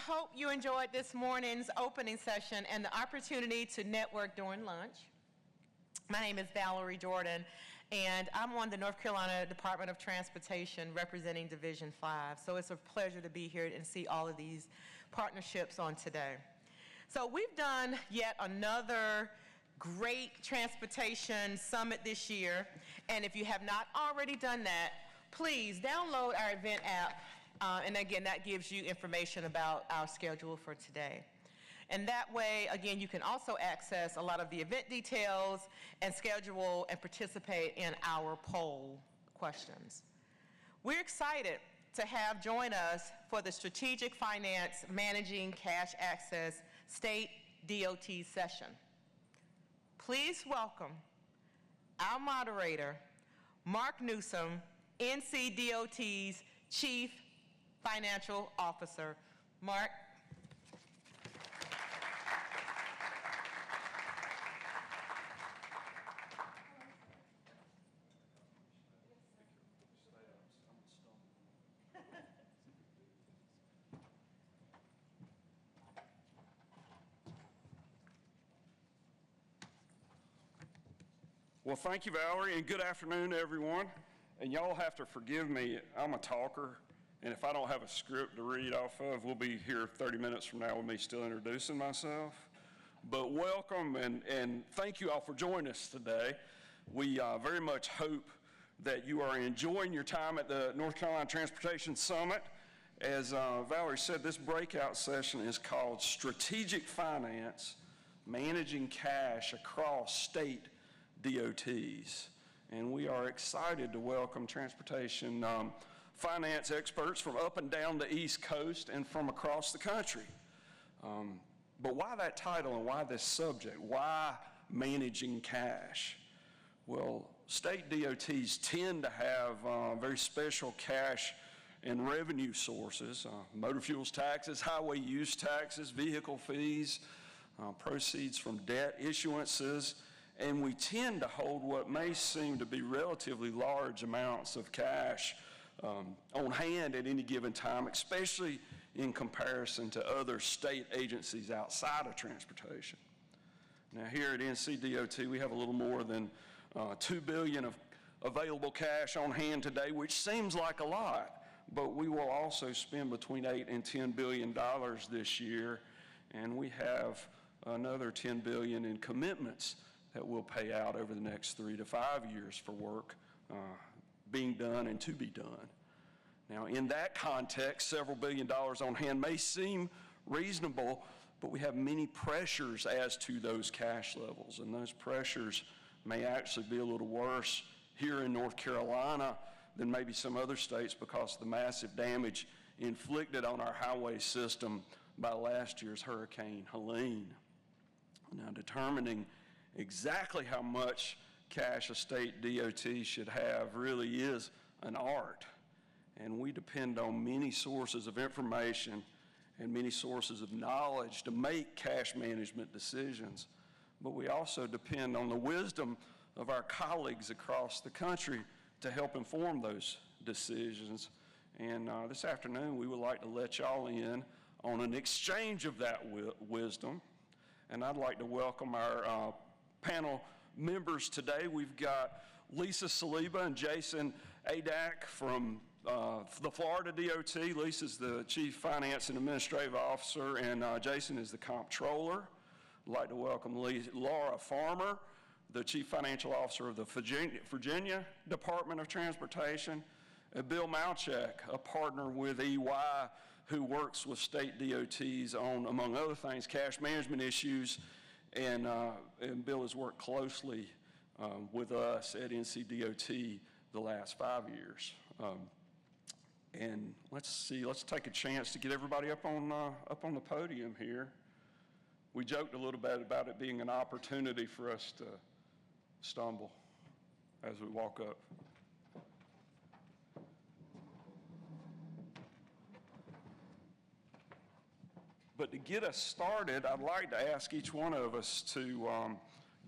hope you enjoyed this morning's opening session and the opportunity to network during lunch. My name is Valerie Jordan, and I'm on the North Carolina Department of Transportation representing Division 5. So it's a pleasure to be here and see all of these partnerships on today. So we've done yet another great transportation summit this year, and if you have not already done that, please download our event app, and again, that gives you information about our schedule for today. And that way, again, you can also access a lot of the event details and schedule and participate in our poll questions. We're excited to have join us for the Strategic Finance Managing Cash Access State DOT session. Please welcome our moderator, Mark Newsom, NCDOT's Chief Financial Officer. Mark. Well, thank you, Valerie, and good afternoon, everyone. And y'all have to forgive me, I'm a talker, and if I don't have a script to read off of, we'll be here 30 minutes from now with me still introducing myself. But welcome, and thank you all for joining us today. We very much hope that you are enjoying your time at the North Carolina Transportation Summit. As Valerie said, this breakout session is called Strategic Finance, Managing Cash Across State DOTs. And we are excited to welcome transportation finance experts from up and down the East Coast and from across the country. But why that title and why this subject? Why managing cash? Well, state DOTs tend to have very special cash and revenue sources, motor fuels taxes, highway use taxes, vehicle fees, proceeds from debt issuances, and we tend to hold what may seem to be relatively large amounts of cash on hand at any given time, especially in comparison to other state agencies outside of transportation. Now here at NCDOT, we have a little more than $2 billion of available cash on hand today, which seems like a lot, but we will also spend between $8 and $10 billion this year, and we have another $10 billion in commitments that will pay out over the next 3 to 5 years for work being done and to be done. Now, in that context, several $billion on hand may seem reasonable, but we have many pressures as to those cash levels, and those pressures may actually be a little worse here in North Carolina than maybe some other states because of the massive damage inflicted on our highway system by last year's Hurricane Helene. Now, determining exactly how much cash a state DOT should have really is an art, and we depend on many sources of information and many sources of knowledge to make cash management decisions, but we also depend on the wisdom of our colleagues across the country to help inform those decisions. And this afternoon we would like to let y'all in on an exchange of that wisdom, and I'd like to welcome our panel members today. We've got Lisa Saliba and Jason Adak from the Florida DOT. Lisa's the Chief Finance and Administrative Officer, and Jason is the Comptroller. I'd like to welcome Laura Farmer, the Chief Financial Officer of the Virginia Department of Transportation, and Bill Malchek, a partner with EY who works with state DOTs on, among other things, cash management issues. And Bill has worked closely with us at NCDOT the last 5 years. And let's take a chance to get everybody up on the podium here. We joked a little bit about it being an opportunity for us to stumble as we walk up. But to get us started, I'd like to ask each one of us to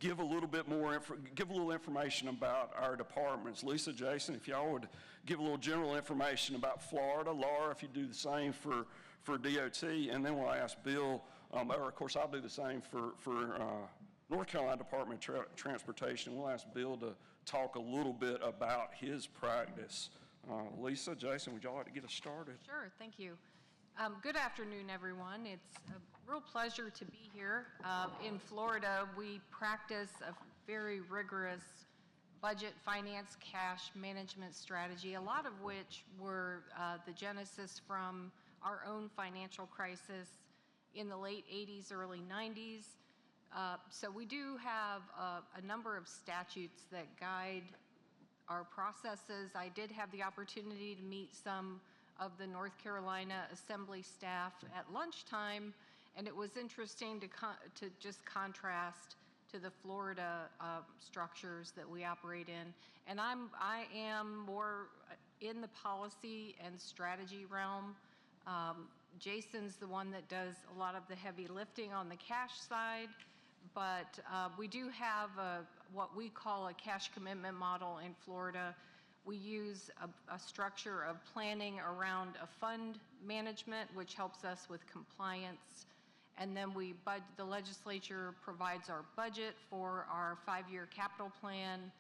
give a little bit more, give a little information about our departments. Lisa, Jason, if y'all would give a little general information about Florida. Laura, if you do the same for DOT, and then we'll ask Bill, or of course I'll do the same for North Carolina Department of Transportation. We'll ask Bill to talk a little bit about his practice. Lisa, Jason, would y'all like to get us started? Sure, thank you. Good afternoon, everyone. It's a real pleasure to be here. In Florida, we practice a very rigorous budget, finance, cash management strategy, a lot of which were the genesis from our own financial crisis in the late 80s, early 90s. So we do have a number of statutes that guide our processes. I did have the opportunity to meet some of the North Carolina Assembly staff at lunchtime, and it was interesting to just contrast to the Florida structures that we operate in. And I am more in the policy and strategy realm. Jason's the one that does a lot of the heavy lifting on the cash side, but we do have what we call a cash commitment model in Florida. We use a structure of planning around a fund management, which helps us with compliance. And then the legislature provides our budget for our 5-year capital plan,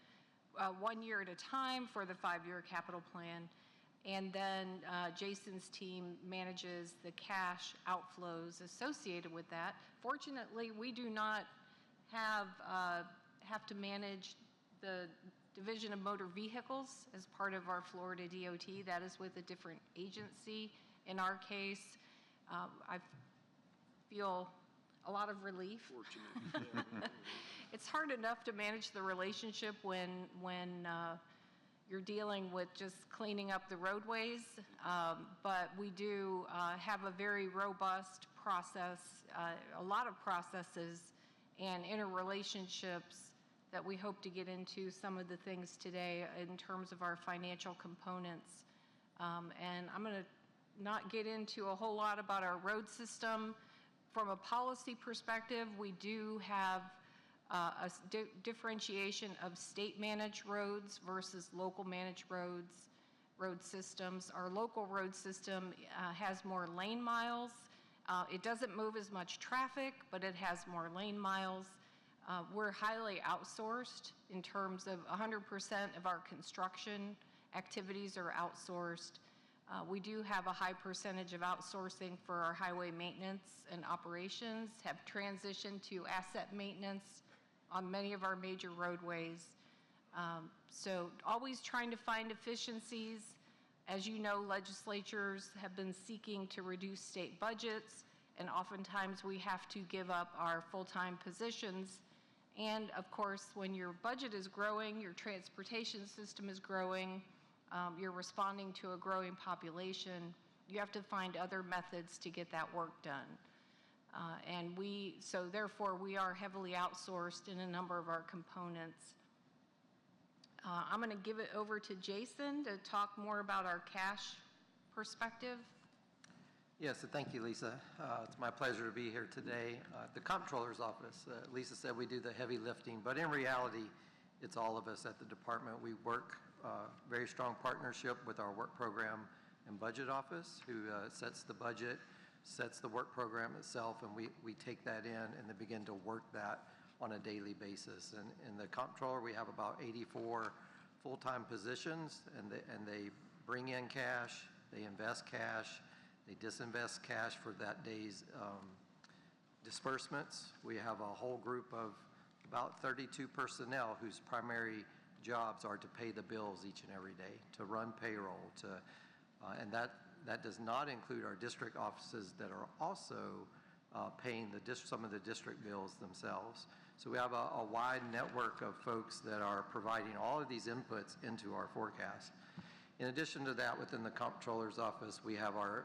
1 year at a time for the 5-year capital plan. And then Jason's team manages the cash outflows associated with that. Fortunately, we do not have to manage the Division of Motor Vehicles as part of our Florida DOT. That is with a different agency. In our case, I feel a lot of relief. Fortunate. It's hard enough to manage the relationship when you're dealing with just cleaning up the roadways, but we do have a very robust process, a lot of processes and interrelationships that we hope to get into some of the things today in terms of our financial components. And I'm going to not get into a whole lot about our road system. From a policy perspective, we do have a differentiation of state-managed roads versus local managed road systems. Our local road system has more lane miles. It doesn't move as much traffic, but it has more lane miles. We're highly outsourced in terms of 100% of our construction activities are outsourced. We do have a high percentage of outsourcing for our highway maintenance and operations, have transitioned to asset maintenance on many of our major roadways. So always trying to find efficiencies. As you know, legislatures have been seeking to reduce state budgets, and oftentimes we have to give up our full-time positions. And of course, when your budget is growing, your transportation system is growing, you're responding to a growing population, you have to find other methods to get that work done. So therefore, we are heavily outsourced in a number of our components. I'm going to give it over to Jason to talk more about our cash perspective. Yes, so thank you, Lisa. It's my pleasure to be here today. The Comptroller's Office, Lisa said we do the heavy lifting, but in reality, it's all of us at the department. We work very strong partnership with our work program and budget office, who sets the budget, sets the work program itself, and we take that in and then begin to work that on a daily basis. And in the Comptroller, we have about 84 full-time positions, and they bring in cash, they invest cash, they disinvest cash for that day's disbursements. We have a whole group of about 32 personnel whose primary jobs are to pay the bills each and every day, to run payroll, and that does not include our district offices that are also paying some of the district bills themselves. So we have a wide network of folks that are providing all of these inputs into our forecast. In addition to that, within the Comptroller's Office, we have our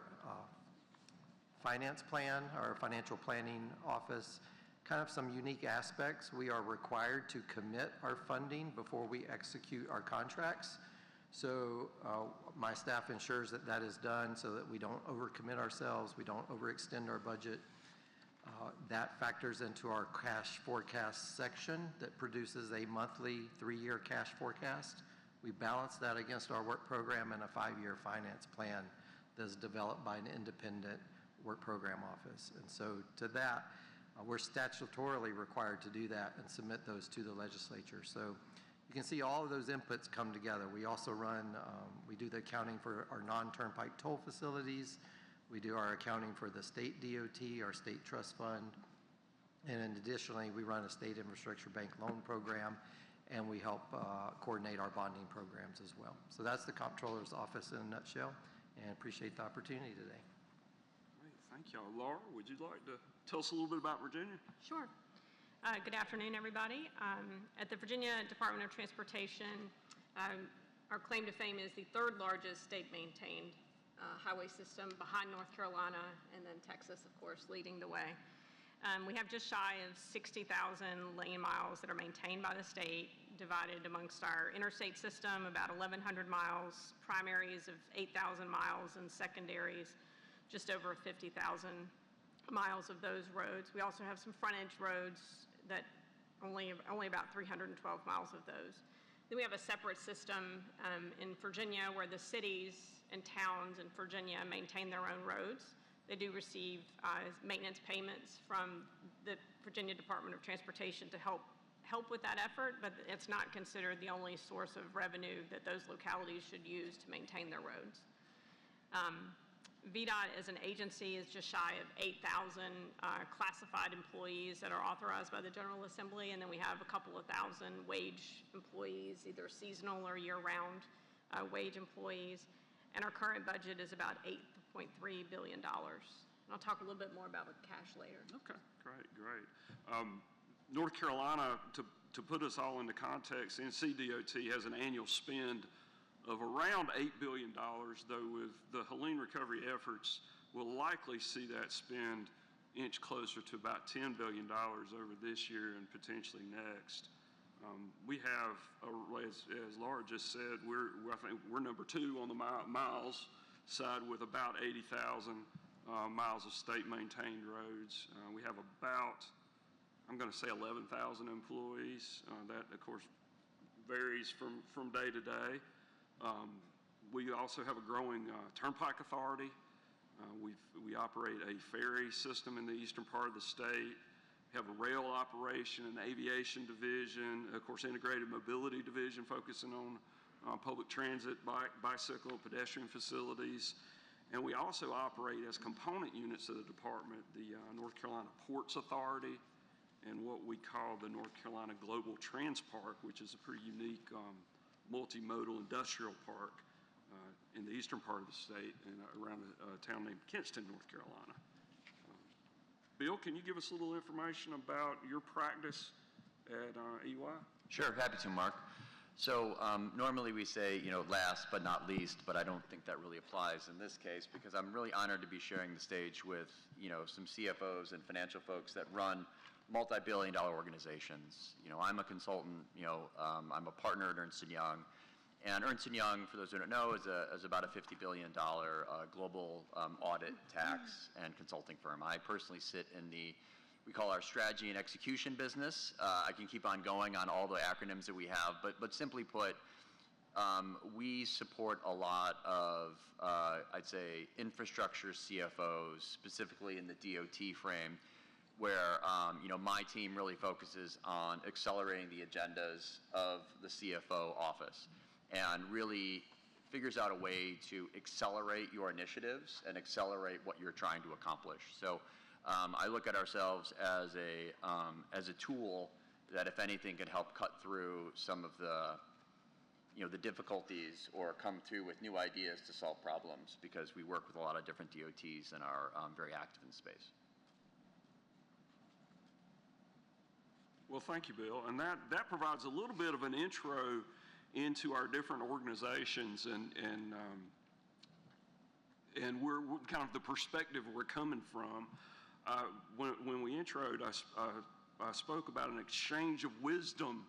finance plan, our financial planning office, kind of some unique aspects. We are required to commit our funding before we execute our contracts. So my staff ensures that that is done so that we don't overcommit ourselves, we don't overextend our budget. That factors into our cash forecast section that produces a monthly 3-year cash forecast. We balance that against our work program and a 5-year finance plan that's developed by an independent work program office. And so to that, we're statutorily required to do that and submit those to the legislature. So you can see all of those inputs come together. We also we do the accounting for our non-turnpike toll facilities. We do our accounting for the state DOT, our state trust fund. And then additionally, we run a state infrastructure bank loan program, and we help coordinate our bonding programs as well. So that's the Comptroller's Office in a nutshell, and appreciate the opportunity today. Great, thank y'all. Laura, would you like to tell us a little bit about Virginia? Sure. Good afternoon, everybody. At the Virginia Department of Transportation, our claim to fame is the 3rd largest state-maintained highway system behind North Carolina, and then Texas, of course, leading the way. We have just shy of 60,000 lane miles that are maintained by the state, divided amongst our interstate system, about 1,100 miles, primaries of 8,000 miles, and secondaries, just over 50,000 miles of those roads. We also have some frontage roads that only about 312 miles of those. Then we have a separate system in Virginia where the cities and towns in Virginia maintain their own roads. They do receive maintenance payments from the Virginia Department of Transportation to help with that effort, but it's not considered the only source of revenue that those localities should use to maintain their roads. VDOT as an agency is just shy of 8,000 classified employees that are authorized by the General Assembly, and then we have a couple of thousand wage employees, either seasonal or year-round wage employees. And our current budget is about $8.3 billion. And I'll talk a little bit more about cash later. Okay, great. North Carolina, to put us all into context, NCDOT has an annual spend of around $8 billion, though with the Helene recovery efforts, we'll likely see that spend inch closer to about $10 billion over this year and potentially next. We have, as Laura just said, I think we're number 2 on the miles side with about 80,000 miles of state-maintained roads. We have about, I'm going to say 11,000 employees. That, of course, varies from day to day. We also have a growing turnpike authority. We operate a ferry system in the eastern part of the state. We have a rail operation, an aviation division, of course, integrated mobility division focusing on public transit, bicycle, pedestrian facilities. And we also operate as component units of the department, the North Carolina Ports Authority and what we call the North Carolina Global Transpark, which is a pretty unique multimodal industrial park in the eastern part of the state and around a town named Kinston, North Carolina. Bill, can you give us a little information about your practice at EY? Sure, happy to, Mark. So normally we say, last but not least, but I don't think that really applies in this case because I'm really honored to be sharing the stage with, some CFOs and financial folks that run multi-billion-dollar organizations. I'm a consultant, I'm a partner at Ernst & Young. And Ernst & Young, for those who don't know, is about a $50 billion global audit, tax, and consulting firm. I personally sit in we call our strategy and execution business. I can keep on going on all the acronyms that we have, but simply put, we support a lot of, I'd say, infrastructure CFOs, specifically in the DOT frame, where my team really focuses on accelerating the agendas of the CFO office and really figures out a way to accelerate your initiatives and accelerate what you're trying to accomplish. So I look at ourselves as a tool that, if anything, can help cut through some of the difficulties or come through with new ideas to solve problems because we work with a lot of different DOTs and are very active in the space. Well, thank you, Bill. And that provides a little bit of an intro into our different organizations and we're kind of the perspective we're coming from. When we introed, I spoke about an exchange of wisdom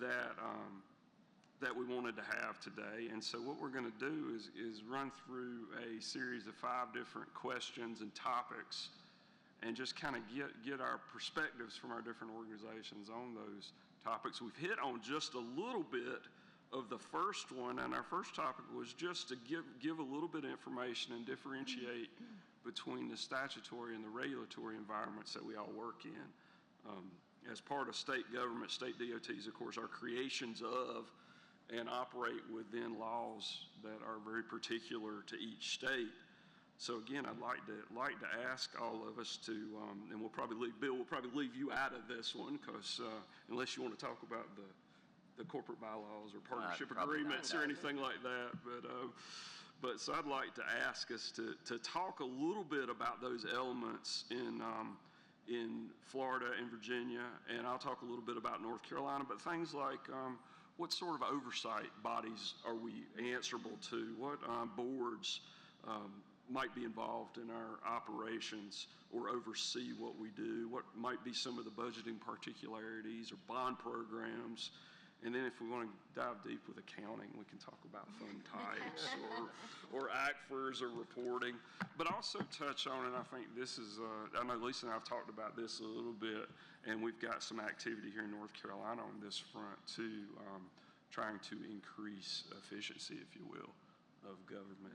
that we wanted to have today. And so what we're going to do is run through a series of 5 different questions and topics and just kind of get our perspectives from our different organizations on those topics. We've hit on just a little bit of the first one, and our first topic was just to give a little bit of information and differentiate between the statutory and the regulatory environments that we all work in. As part of state government, state DOTs, of course, are creations of and operate within laws that are very particular to each state. So again, I'd like to ask all of us to, and Bill will probably leave you out of this one, because unless you want to talk about the corporate bylaws or partnership agreements or anything like that, but so I'd like to ask us to talk a little bit about those elements in Florida and Virginia, and I'll talk a little bit about North Carolina, but things like what sort of oversight bodies are we answerable to? What boards might be involved in our operations or oversee what we do? What might be some of the budgeting particularities or bond programs? And then if we want to dive deep with accounting, we can talk about fund types or ACFRs or reporting, but also touch on, and I think this is, I know Lisa and I have talked about this a little bit, and we've got some activity here in North Carolina on this front too, trying to increase efficiency, if you will, of government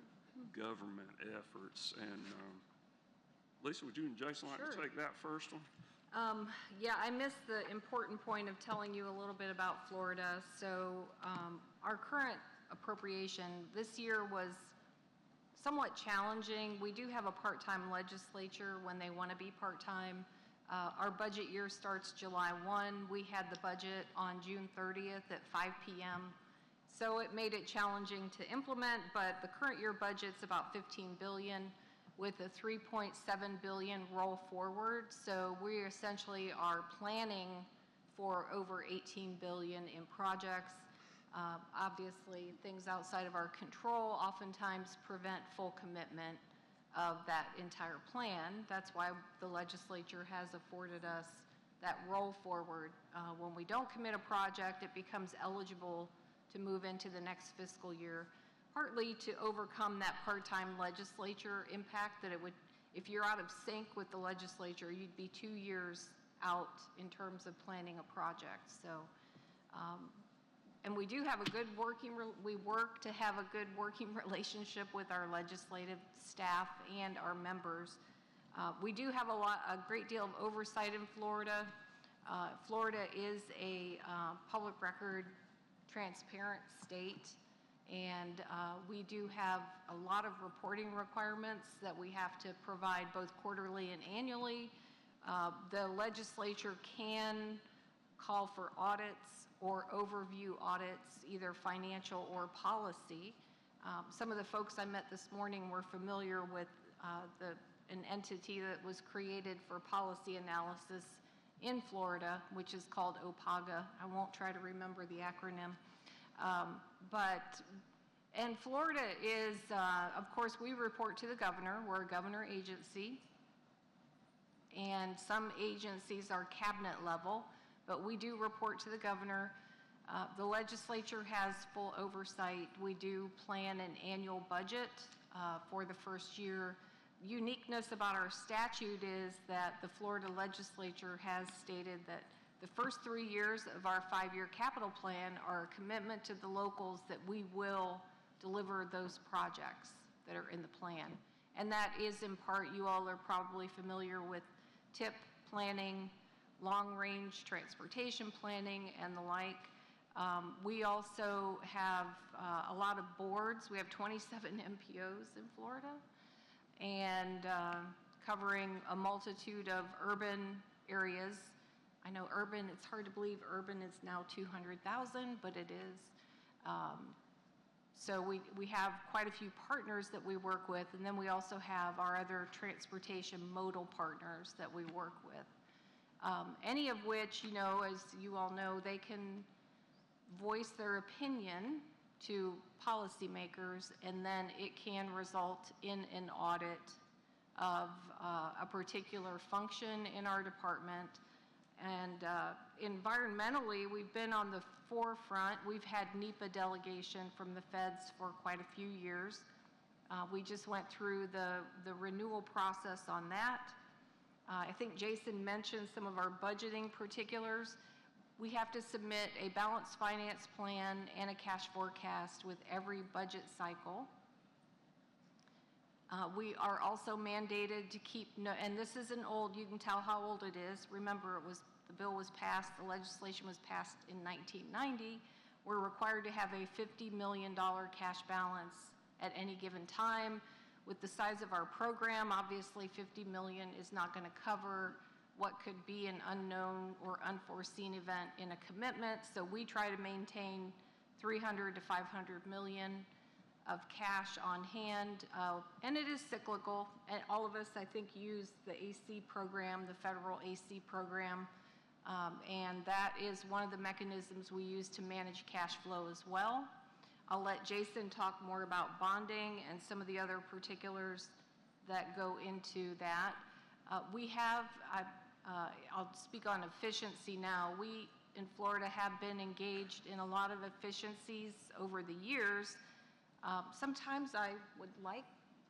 efforts. And Lisa, would you and Jason like to take that first one? Yeah, I missed the important point of telling you a little bit about Florida. So our current appropriation this year was somewhat challenging. We do have a part-time legislature when they want to be part-time. Our budget year starts July 1. We had the budget on June 30th at 5 p.m. So it made it challenging to implement, but the current year budget's about $15 billion with a $3.7 billion roll forward. So we essentially are planning for over $18 billion in projects. Obviously, things outside of our control oftentimes prevent full commitment of that entire plan. That's why the legislature has afforded us that roll forward. When we don't commit a project, it becomes eligible to move into the next fiscal year, partly to overcome that part-time legislature impact that it would, if you're out of sync with the legislature, you'd be 2 years out in terms of planning a project. So, and we do have a good we work to have a good working relationship with our legislative staff and our members. We do have a great deal of oversight in Florida. Florida is a public record transparent state, and we do have a lot of reporting requirements that we have to provide both quarterly and annually. The legislature can call for audits or overview audits, either financial or policy. Some of the folks I met this morning were familiar with an entity that was created for policy analysis in Florida, which is called OPAGA. I won't try to remember the acronym. And Florida is, of course, we report to the governor. We're a governor agency. And some agencies are cabinet level, but we do report to the governor. The legislature has full oversight. We do plan an annual budget for the first year. Uniqueness about our statute is that the Florida legislature has stated that the first 3 years of our 5-year capital plan are a commitment to the locals that we will deliver those projects that are in the plan. And that is in part, you all are probably familiar with TIP planning, long-range transportation planning, and the like. We also have a lot of boards. We have 27 MPOs in Florida, and covering a multitude of urban areas. I know urban, it's hard to believe urban is now 200,000, but it is. So we have quite a few partners that we work with, and then we also have our other transportation modal partners that we work with. Any of which, you know, as you all know, they can voice their opinion to policymakers, and then it can result in an audit of a particular function in our department. And environmentally, we've been on the forefront. We've had NEPA delegation from the feds for quite a few years. We just went through the renewal process on that. I think Jason mentioned some of our budgeting particulars. We have to submit a balanced finance plan and a cash forecast with every budget cycle. We are also mandated to keep, and this isn't old, you can tell how old it is. Remember, the bill was passed, the legislation was passed in 1990. We're required to have a $50 million cash balance at any given time. With the size of our program, obviously $50 million is not going to cover what could be an unknown or unforeseen event in a commitment. So we try to maintain 300 to 500 million of cash on hand, and it is cyclical. And all of us, I think, use the AC program, the federal AC program, and that is one of the mechanisms we use to manage cash flow as well. I'll let Jason talk more about bonding and some of the other particulars that go into that. I'll speak on efficiency now. We in Florida have been engaged in a lot of efficiencies over the years. Sometimes I would like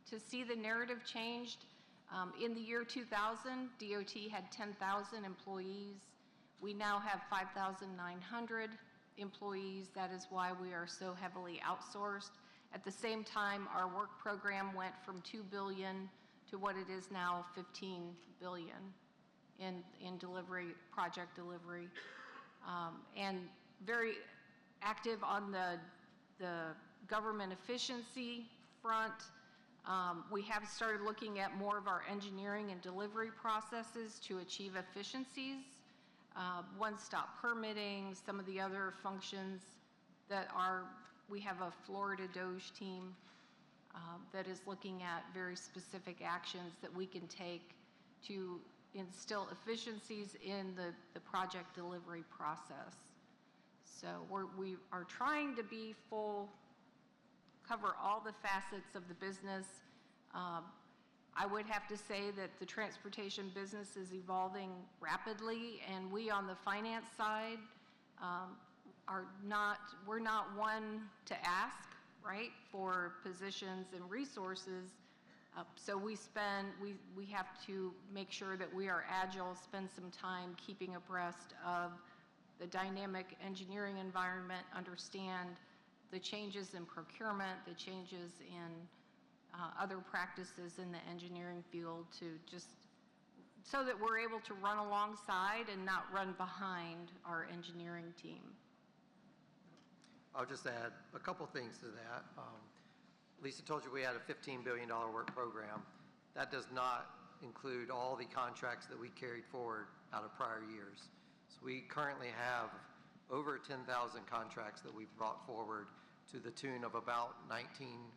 to see the narrative changed. In the year 2000, DOT had 10,000 employees. We now have 5,900 employees. That is why we are so heavily outsourced. At the same time, our work program went from $2 billion to what it is now, $15 billion in delivery, project delivery, and very active on the government efficiency front. We have started looking at more of our engineering and delivery processes to achieve efficiencies. One-stop permitting, some of the other functions we have a Florida DOJ team that is looking at very specific actions that we can take to instill efficiencies in the project delivery process. So we are trying to be cover all the facets of the business. I would have to say that the transportation business is evolving rapidly, and we on the finance side we're not one to ask, right, for positions and resources. So we have to make sure that we are agile, spend some time keeping abreast of the dynamic engineering environment, understand the changes in procurement, the changes in other practices in the engineering field, so that we're able to run alongside and not run behind our engineering team. I'll just add a couple things to that. Lisa told you we had a $15 billion work program. That does not include all the contracts that we carried forward out of prior years. So we currently have over 10,000 contracts that we've brought forward to the tune of about $19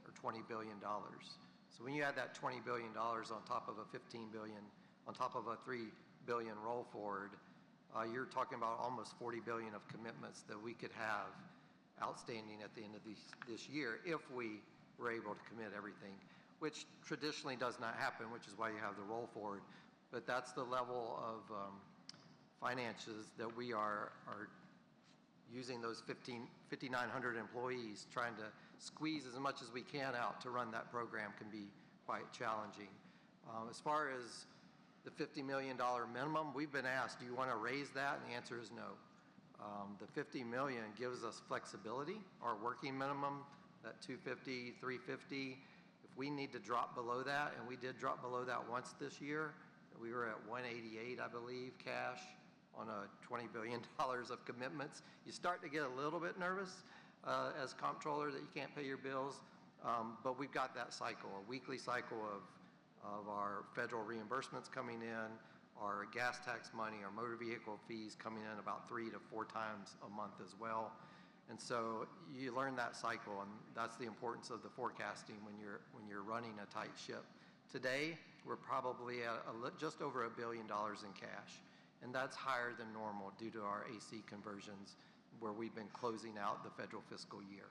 or $20 billion. So when you add that $20 billion on top of a $15 billion, on top of a $3 billion roll forward, you're talking about almost $40 billion of commitments that we could have outstanding at the end of this year if we were able to commit everything, which traditionally does not happen, which is why you have the roll forward. But that's the level of finances that we are using those 5,900 employees, trying to squeeze as much as we can out to run that program can be quite challenging. As far as the $50 million minimum, we've been asked, do you want to raise that? And the answer is no. The $50 million gives us flexibility. Our working minimum, that $250, $350, if we need to drop below that, and we did drop below that once this year, we were at 188, I believe, cash on a $20 billion of commitments. You start to get a little bit nervous as comptroller that you can't pay your bills, but we've got that cycle, a weekly cycle of our federal reimbursements coming in, our gas tax money, our motor vehicle fees coming in about 3 to 4 times a month as well. And so you learn that cycle, and that's the importance of the forecasting when you're running a tight ship. Today, we're probably at just over $1 billion in cash, and that's higher than normal due to our AC conversions where we've been closing out the federal fiscal year.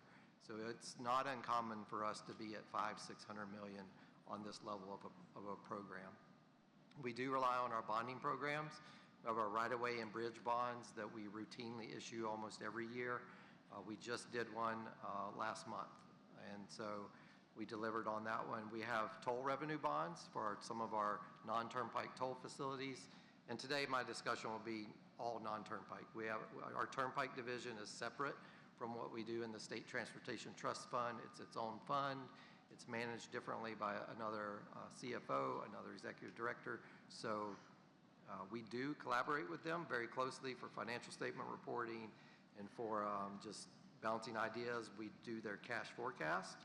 So it's not uncommon for us to be at $500-600 million on this level of a program. We do rely on our bonding programs. We have our right-of-way and bridge bonds that we routinely issue almost every year. We just did one last month. And so We delivered on that one. We have toll revenue bonds for some of our non-turnpike toll facilities. And today my discussion will be all non-turnpike. Our turnpike division is separate from what we do in the State Transportation Trust Fund. It's its own fund. It's managed differently by another CFO, another executive director. So we do collaborate with them very closely for financial statement reporting and for just bouncing ideas. We do their cash forecast,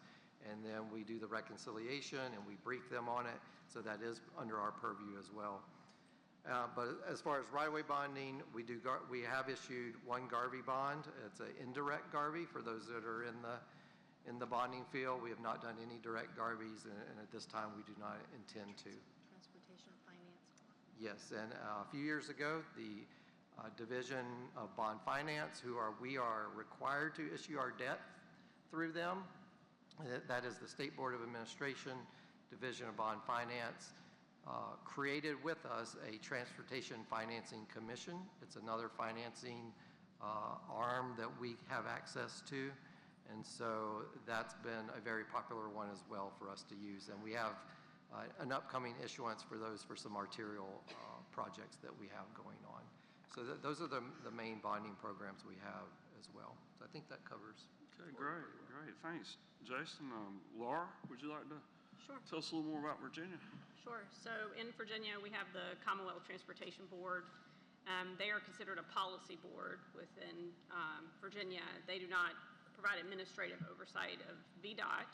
and then we do the reconciliation, and we brief them on it. So that is under our purview as well. But as far as right-of-way bonding, we have issued one Garvey bond. It's an indirect Garvey for those that are in the bonding field. We have not done any direct Garveys, and at this time we do not intend to. Transportation Finance. Yes, and a few years ago, the Division of Bond Finance, we are required to issue our debt through them. That is the State Board of Administration, Division of Bond Finance, created with us a Transportation Financing Commission. It's another financing arm that we have access to. And so that's been a very popular one as well for us to use. And we have an upcoming issuance for some arterial projects that we have going on. So those are the main bonding programs we have as well. So I think that covers. Okay, great. Thanks. Jason, Laura, would you like to Sure. tell us a little more about Virginia? Sure. So in Virginia, we have the Commonwealth Transportation Board. They are considered a policy board within Virginia. They do not provide administrative oversight of VDOT,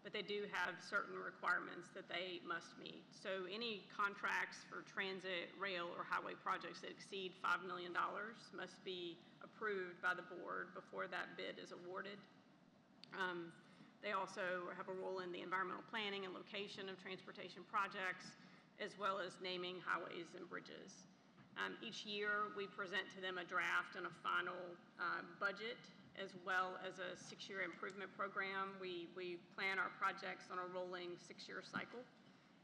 but they do have certain requirements that they must meet. So any contracts for transit, rail, or highway projects that exceed $5 million must be approved by the board before that bid is awarded. They also have a role in the environmental planning and location of transportation projects, as well as naming highways and bridges. Each year, we present to them a draft and a final budget, as well as a 6-year improvement program. We plan our projects on a rolling 6-year cycle.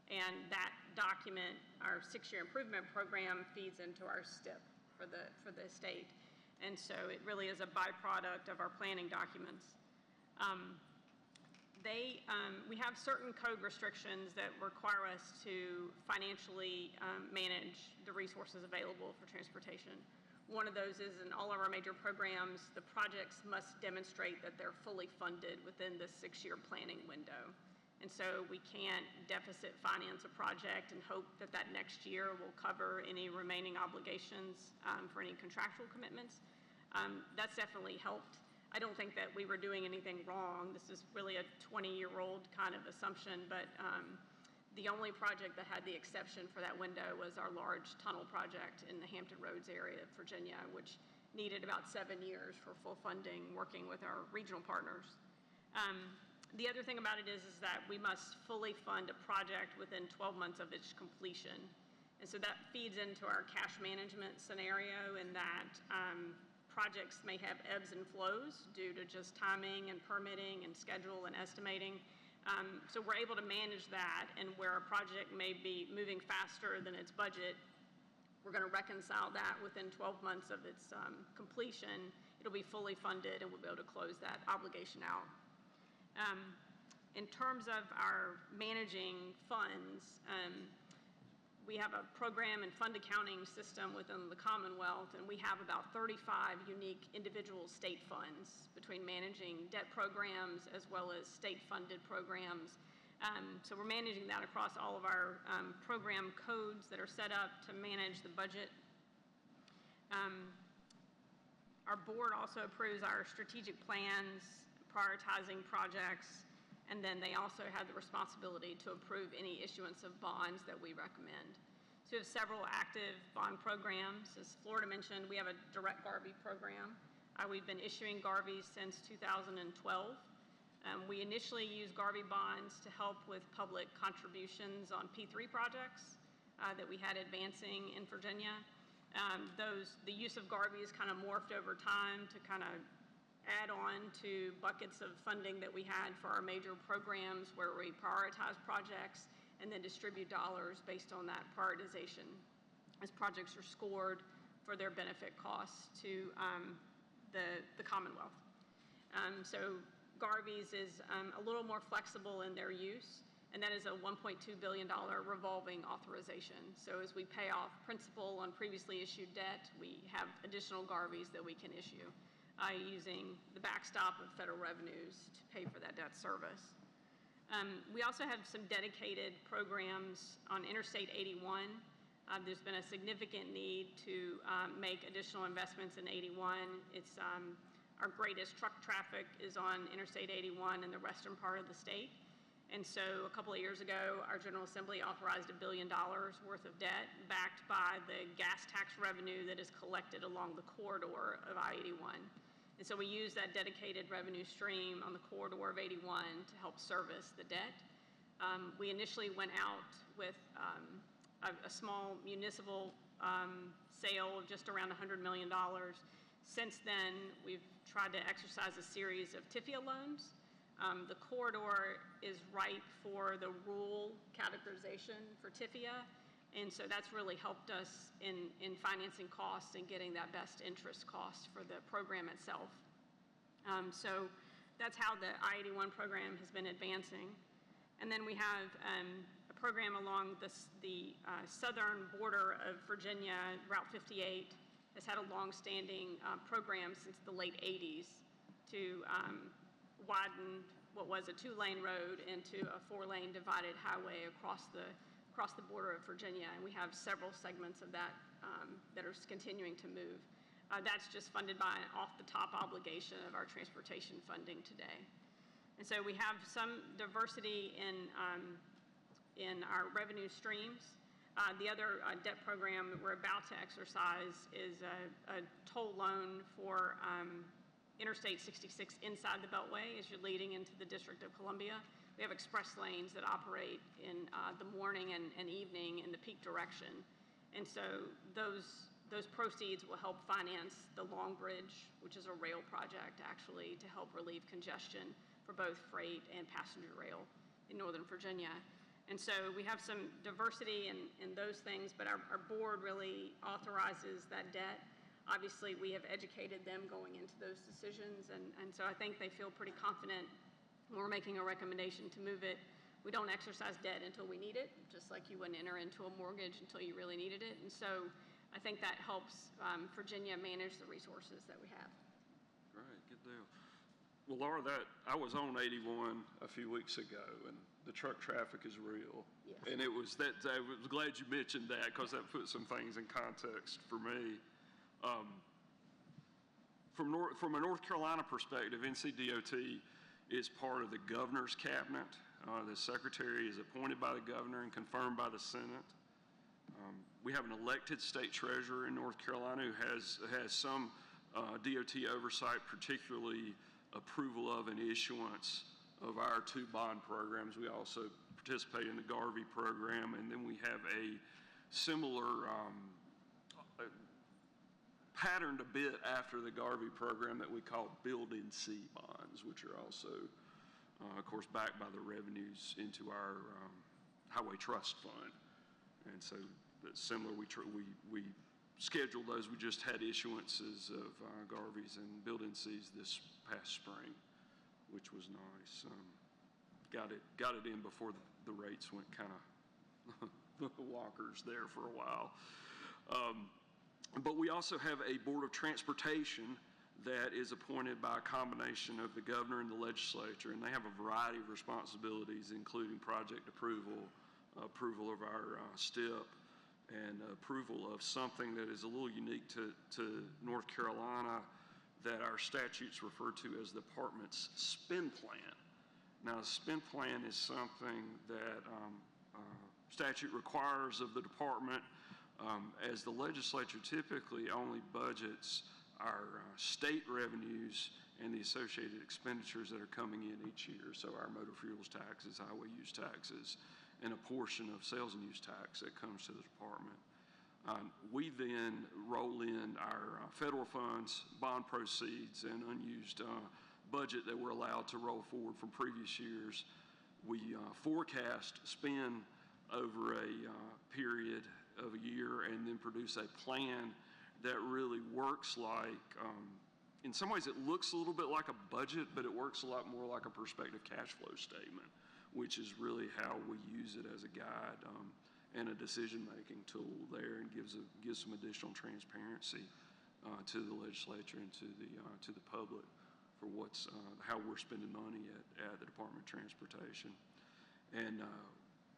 And that document, our 6-year improvement program, feeds into our STIP for the state. And so it really is a byproduct of our planning documents. We have certain code restrictions that require us to financially manage the resources available for transportation. One of those is in all of our major programs, the projects must demonstrate that they're fully funded within the 6-year planning window. And so we can't deficit finance a project and hope that that next year will cover any remaining obligations for any contractual commitments. That's definitely helped. I don't think that we were doing anything wrong. This is really a 20-year-old kind of assumption, but the only project that had the exception for that window was our large tunnel project in the Hampton Roads area of Virginia, which needed about 7 years for full funding, working with our regional partners. The other thing about it is that we must fully fund a project within 12 months of its completion. And so that feeds into our cash management scenario in that projects may have ebbs and flows due to just timing and permitting and schedule and estimating. So we're able to manage that, and where a project may be moving faster than its budget, we're going to reconcile that within 12 months of its completion. It'll be fully funded, and we'll be able to close that obligation out. In terms of our managing funds, we have a program and fund accounting system within the Commonwealth, and we have about 35 unique individual state funds between managing debt programs as well as state-funded programs. So we're managing that across all of our program codes that are set up to manage the budget. Our board also approves our strategic plans, prioritizing projects, and then they also have the responsibility to approve any issuance of bonds that we recommend. So we have several active bond programs. As Florida mentioned, we have a direct Garvey program. We've been issuing Garveys since 2012. We initially used Garvey bonds to help with public contributions on P3 projects that we had advancing in Virginia. The use of Garveys kind of morphed over time to kind of add on to buckets of funding that we had for our major programs where we prioritize projects and then distribute dollars based on that prioritization as projects are scored for their benefit costs to the Commonwealth. So Garvey's is a little more flexible in their use, and that is a $1.2 billion revolving authorization. So as we pay off principal on previously issued debt, we have additional Garvey's that we can issue using the backstop of federal revenues to pay for that debt service. We also have some dedicated programs on Interstate 81. There's been a significant need to make additional investments in 81. It's our greatest truck traffic is on Interstate 81 in the western part of the state. And so a couple of years ago, our General Assembly authorized $1 billion worth of debt backed by the gas tax revenue that is collected along the corridor of I-81. And so we use that dedicated revenue stream on the corridor of 81 to help service the debt. We initially went out with a small municipal sale of just around $100 million. Since then, we've tried to exercise a series of TIFIA loans. The corridor is ripe for the rural categorization for TIFIA, and so that's really helped us in financing costs and getting that best interest cost for the program itself. So that's how the I-81 program has been advancing. And then we have a program along the southern border of Virginia, Route 58, has had a long-standing program since the late 80s to widen what was a 2-lane road into a 4-lane divided highway across the border of Virginia. And we have several segments of that that are continuing to move. That's just funded by an off-the-top obligation of our transportation funding today. And so we have some diversity in our revenue streams. The other debt program that we're about to exercise is a toll loan for Interstate 66 inside the Beltway as you're leading into the District of Columbia. We have express lanes that operate in the morning and evening in the peak direction. And so those proceeds will help finance the Long Bridge, which is a rail project actually to help relieve congestion for both freight and passenger rail in Northern Virginia. And so we have some diversity in those things, but our board really authorizes that debt. Obviously, we have educated them going into those decisions, and so I think they feel pretty confident when we're making a recommendation to move it. We don't exercise debt until we need it, just like you wouldn't enter into a mortgage until you really needed it. And so I think that helps Virginia manage the resources that we have. Great, good deal. Well, Laura, I was on 81 a few weeks ago, and the truck traffic is real. Yes. And I was glad you mentioned that because that put some things in context for me. From a North Carolina perspective, NCDOT is part of the governor's cabinet. The secretary is appointed by the governor and confirmed by the Senate. We have an elected state treasurer in North Carolina who has some DOT oversight, particularly approval of and issuance of our 2 bond programs. We also participate in the Garvey program, and then we have a similar patterned a bit after the Garvey program that we call Building C bonds, which are also, of course, backed by the revenues into our Highway Trust Fund. And so that's similar. We scheduled those. We just had issuances of Garveys and Building Cs this past spring, which was nice. Got it in before the rates went kind of whonkers there for a while. But we also have a Board of Transportation that is appointed by a combination of the governor and the legislature, and they have a variety of responsibilities, including project approval of our STIP, and approval of something that is a little unique to North Carolina that our statutes refer to as the department's spend plan. Now, the spend plan is something that statute requires of the department, as the legislature typically only budgets our state revenues and the associated expenditures that are coming in each year. So our motor fuels taxes, highway use taxes, and a portion of sales and use tax that comes to the department. We then roll in our federal funds, bond proceeds, and unused budget that we're allowed to roll forward from previous years. We forecast spend over a period of a year and then produce a plan that really works like in some ways, it looks a little bit like a budget, but it works a lot more like a prospective cash flow statement, which is really how we use it as a guide and a decision-making tool there, and gives some additional transparency to the legislature and to the public for how we're spending money at the Department of Transportation. And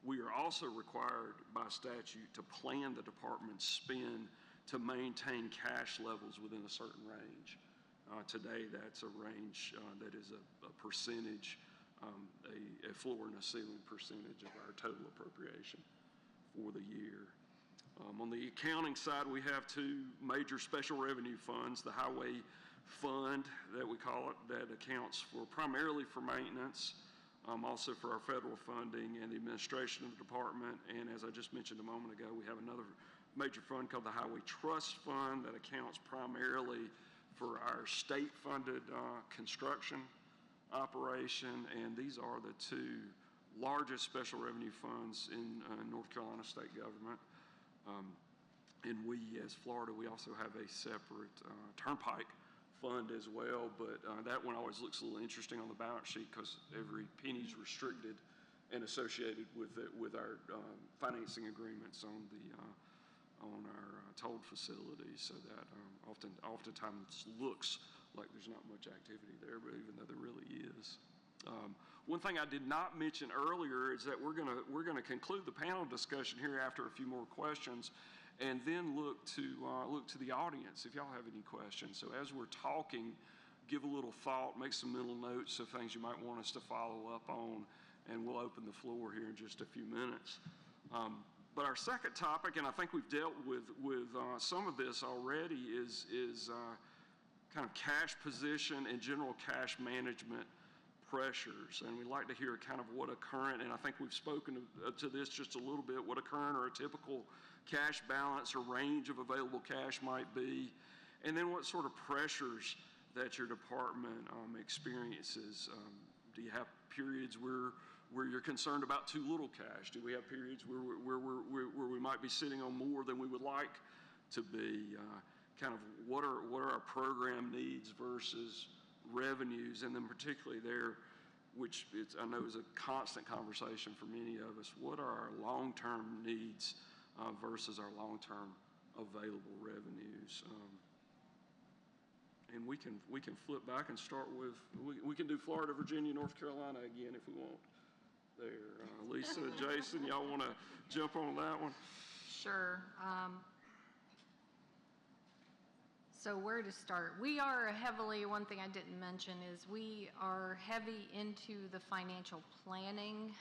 we are also required by statute to plan the department's spend to maintain cash levels within a certain range. Today, that's a range that is a percentage, a floor and a ceiling percentage of our total appropriation for the year. On the accounting side, we have two major special revenue funds: the Highway Fund, that we call it, that accounts primarily for maintenance, also for our federal funding and the administration of the department. And as I just mentioned a moment ago, we have another major fund called the Highway Trust Fund that accounts primarily for our state-funded construction operation. And these are the two largest special revenue funds in North Carolina state government. And we, as Florida, we also have a separate turnpike fund as well, but that one always looks a little interesting on the balance sheet because every penny is restricted and associated with our financing agreements on our tolled facilities, so that oftentimes looks like there's not much activity there, but even though there really is. One thing I did not mention earlier is that we're gonna conclude the panel discussion here after a few more questions, and then look to the audience if y'all have any questions. So as we're talking, give a little thought, make some mental notes of things you might want us to follow up on, and we'll open the floor here in just a few minutes. But our second topic, and I think we've dealt with some of this already, is kind of cash position and general cash management pressures. And we'd like to hear kind of what a current, and I think we've spoken to this just a little bit, what a current or a typical cash balance or range of available cash might be, and then what sort of pressures that your department experiences. Do you have periods where you're concerned about too little cash? Do we have periods where we might be sitting on more than we would like to be? Kind of what are our program needs versus revenues, and then particularly there, which I know is a constant conversation for many of us, what are our long-term needs versus our long-term available revenues? And we can flip back and start with, we can do Florida, Virginia, North Carolina again if we want there. Lisa, Jason, y'all want to jump on that one? Sure. So where to start? We are heavily, one thing I didn't mention is we are heavy into the financial planning.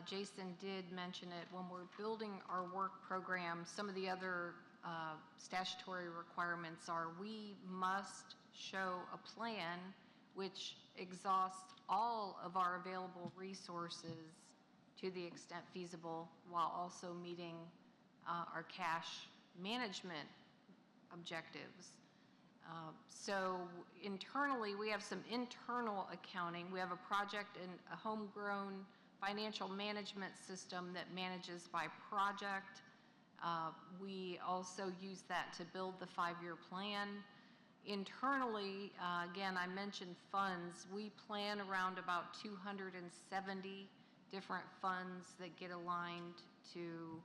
Jason did mention it. When we're building our work program, some of the other statutory requirements are we must show a plan which exhausts all of our available resources to the extent feasible, while also meeting our cash management objectives. So internally, we have some internal accounting. We have a project and a homegrown financial management system that manages by project. We also use that to build the 5-year plan. Internally, again, I mentioned funds. We plan around about 270 different funds that get aligned to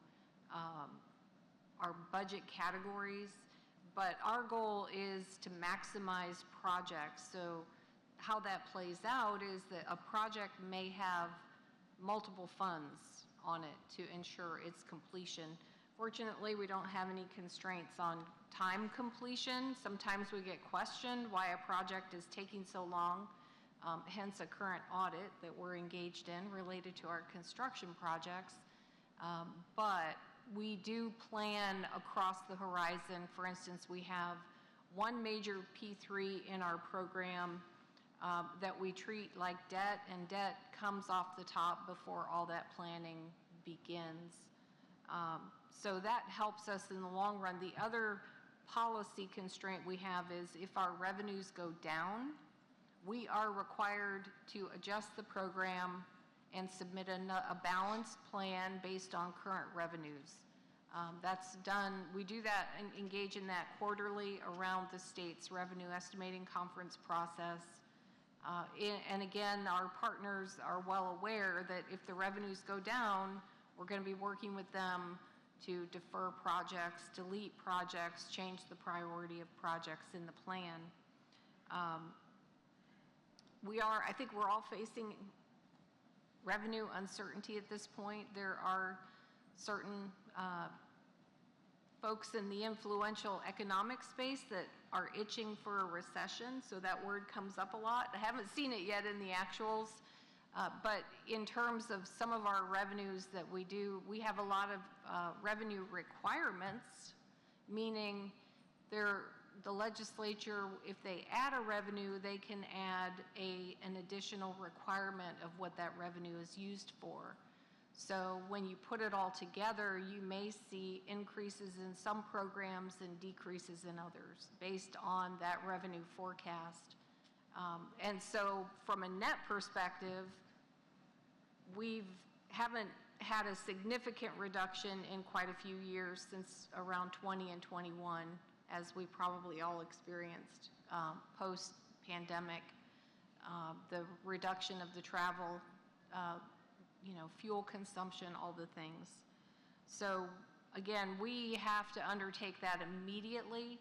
our budget categories. But our goal is to maximize projects. So how that plays out is that a project may have multiple funds on it to ensure its completion. Fortunately, we don't have any constraints on time completion. Sometimes we get questioned why a project is taking so long, hence a current audit that we're engaged in related to our construction projects. But we do plan across the horizon. For instance, we have one major P3 in our program that we treat like debt, and debt comes off the top before all that planning begins. So that helps us in the long run. The other policy constraint we have is if our revenues go down, we are required to adjust the program and submit a balanced plan based on current revenues. That's done, we do that and engage in that quarterly around the state's revenue estimating conference process. And again, our partners are well aware that if the revenues go down, we're going to be working with them to defer projects, delete projects, change the priority of projects in the plan. I think we're all facing revenue uncertainty at this point. There are certain folks in the influential economic space that are itching for a recession, so that word comes up a lot. I haven't seen it yet in the actuals, but in terms of some of our revenues that we do, we have a lot of revenue requirements, meaning the legislature, if they add a revenue, they can add an additional requirement of what that revenue is used for. So when you put it all together, you may see increases in some programs and decreases in others based on that revenue forecast. And so from a net perspective, we haven't had a significant reduction in quite a few years since around 20 and 21, as we probably all experienced post-pandemic. The reduction of the travel, fuel consumption, all the things. So again, we have to undertake that immediately,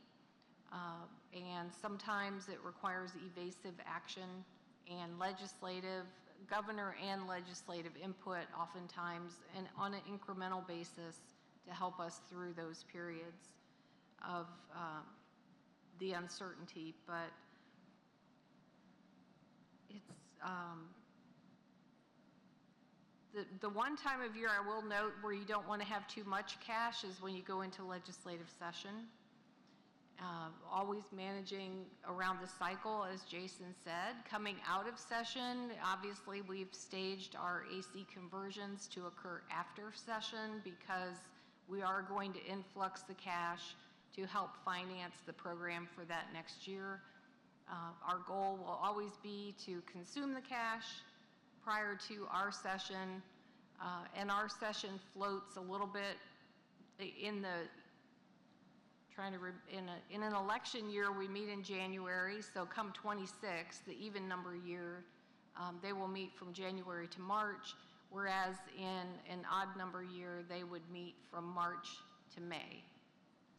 and sometimes it requires evasive action and governor and legislative input oftentimes, and on an incremental basis to help us through those periods of the uncertainty. But it's the one time of year I will note where you don't want to have too much cash is when you go into legislative session. Always managing around the cycle, as Jason said. Coming out of session, obviously we've staged our AC conversions to occur after session because we are going to influx the cash to help finance the program for that next year. Our goal will always be to consume the cash prior to our session, and our session floats a little bit in an election year. We meet in January, so come 26, the even number year, they will meet from January to March, whereas in an odd number year, they would meet from March to May.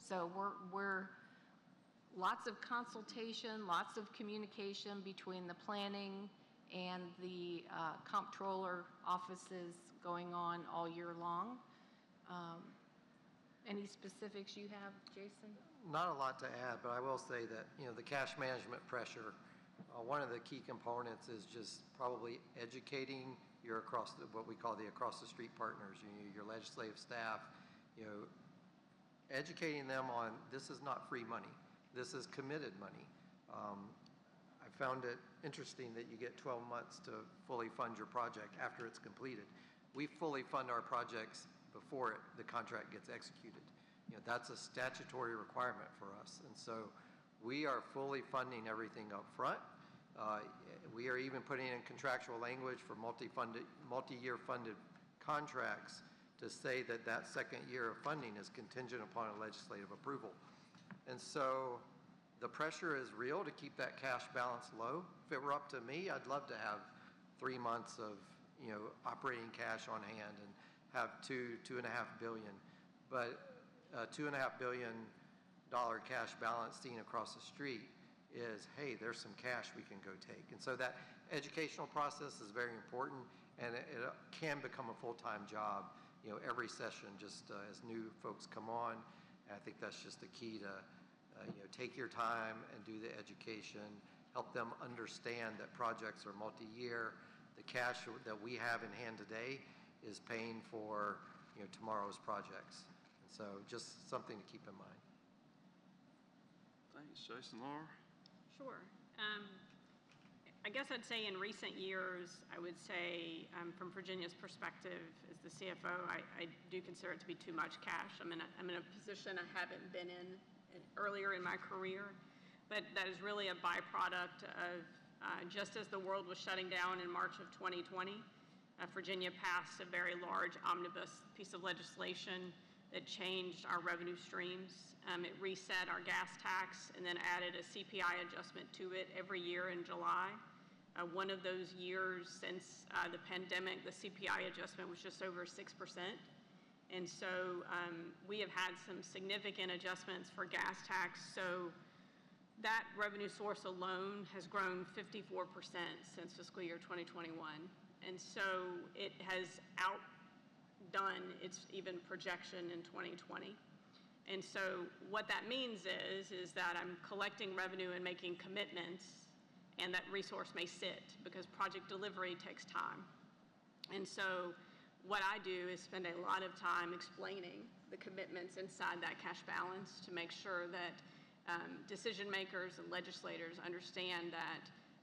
So we're lots of consultation, lots of communication between the planning and the comptroller offices going on all year long. Any specifics you have, Jason? Not a lot to add, but I will say that, the cash management pressure, one of the key components is just probably educating what we call the across the street partners, your legislative staff, educating them on this is not free money. This is committed money. I found it interesting that you get 12 months to fully fund your project after it's completed. We fully fund our projects before the contract gets executed. That's a statutory requirement for us. And so we are fully funding everything up front. We are even putting in contractual language for multi-year funded contracts to say that second year of funding is contingent upon a legislative approval. And so the pressure is real to keep that cash balance low. If it were up to me, I'd love to have 3 months of operating cash on hand and have $2.5 billion. But $2.5 billion cash balance seen across the street is, hey, there's some cash we can go take. And so that educational process is very important, and it can become a full-time job, every session, just as new folks come on. And I think that's just the key to, take your time and do the education, help them understand that projects are multi-year. The cash that we have in hand today is paying for, tomorrow's projects. And so just something to keep in mind. Thanks, Jason. Laura? Sure. I guess I'd say in recent years, I would say from Virginia's perspective as the CFO, I do consider it to be too much cash. I'm in a position I haven't been in earlier in my career, but that is really a byproduct of just as the world was shutting down in March of 2020, Virginia passed a very large omnibus piece of legislation that changed our revenue streams. It reset our gas tax and then added a CPI adjustment to it every year in July. One of those years since the pandemic, the CPI adjustment was just over 6%. And so we have had some significant adjustments for gas tax. So that revenue source alone has grown 54% since fiscal year 2021. And so it has outdone its even projection in 2020. And so what that means is that I'm collecting revenue and making commitments, and that resource may sit because project delivery takes time. And so what I do is spend a lot of time explaining the commitments inside that cash balance to make sure that decision makers and legislators understand that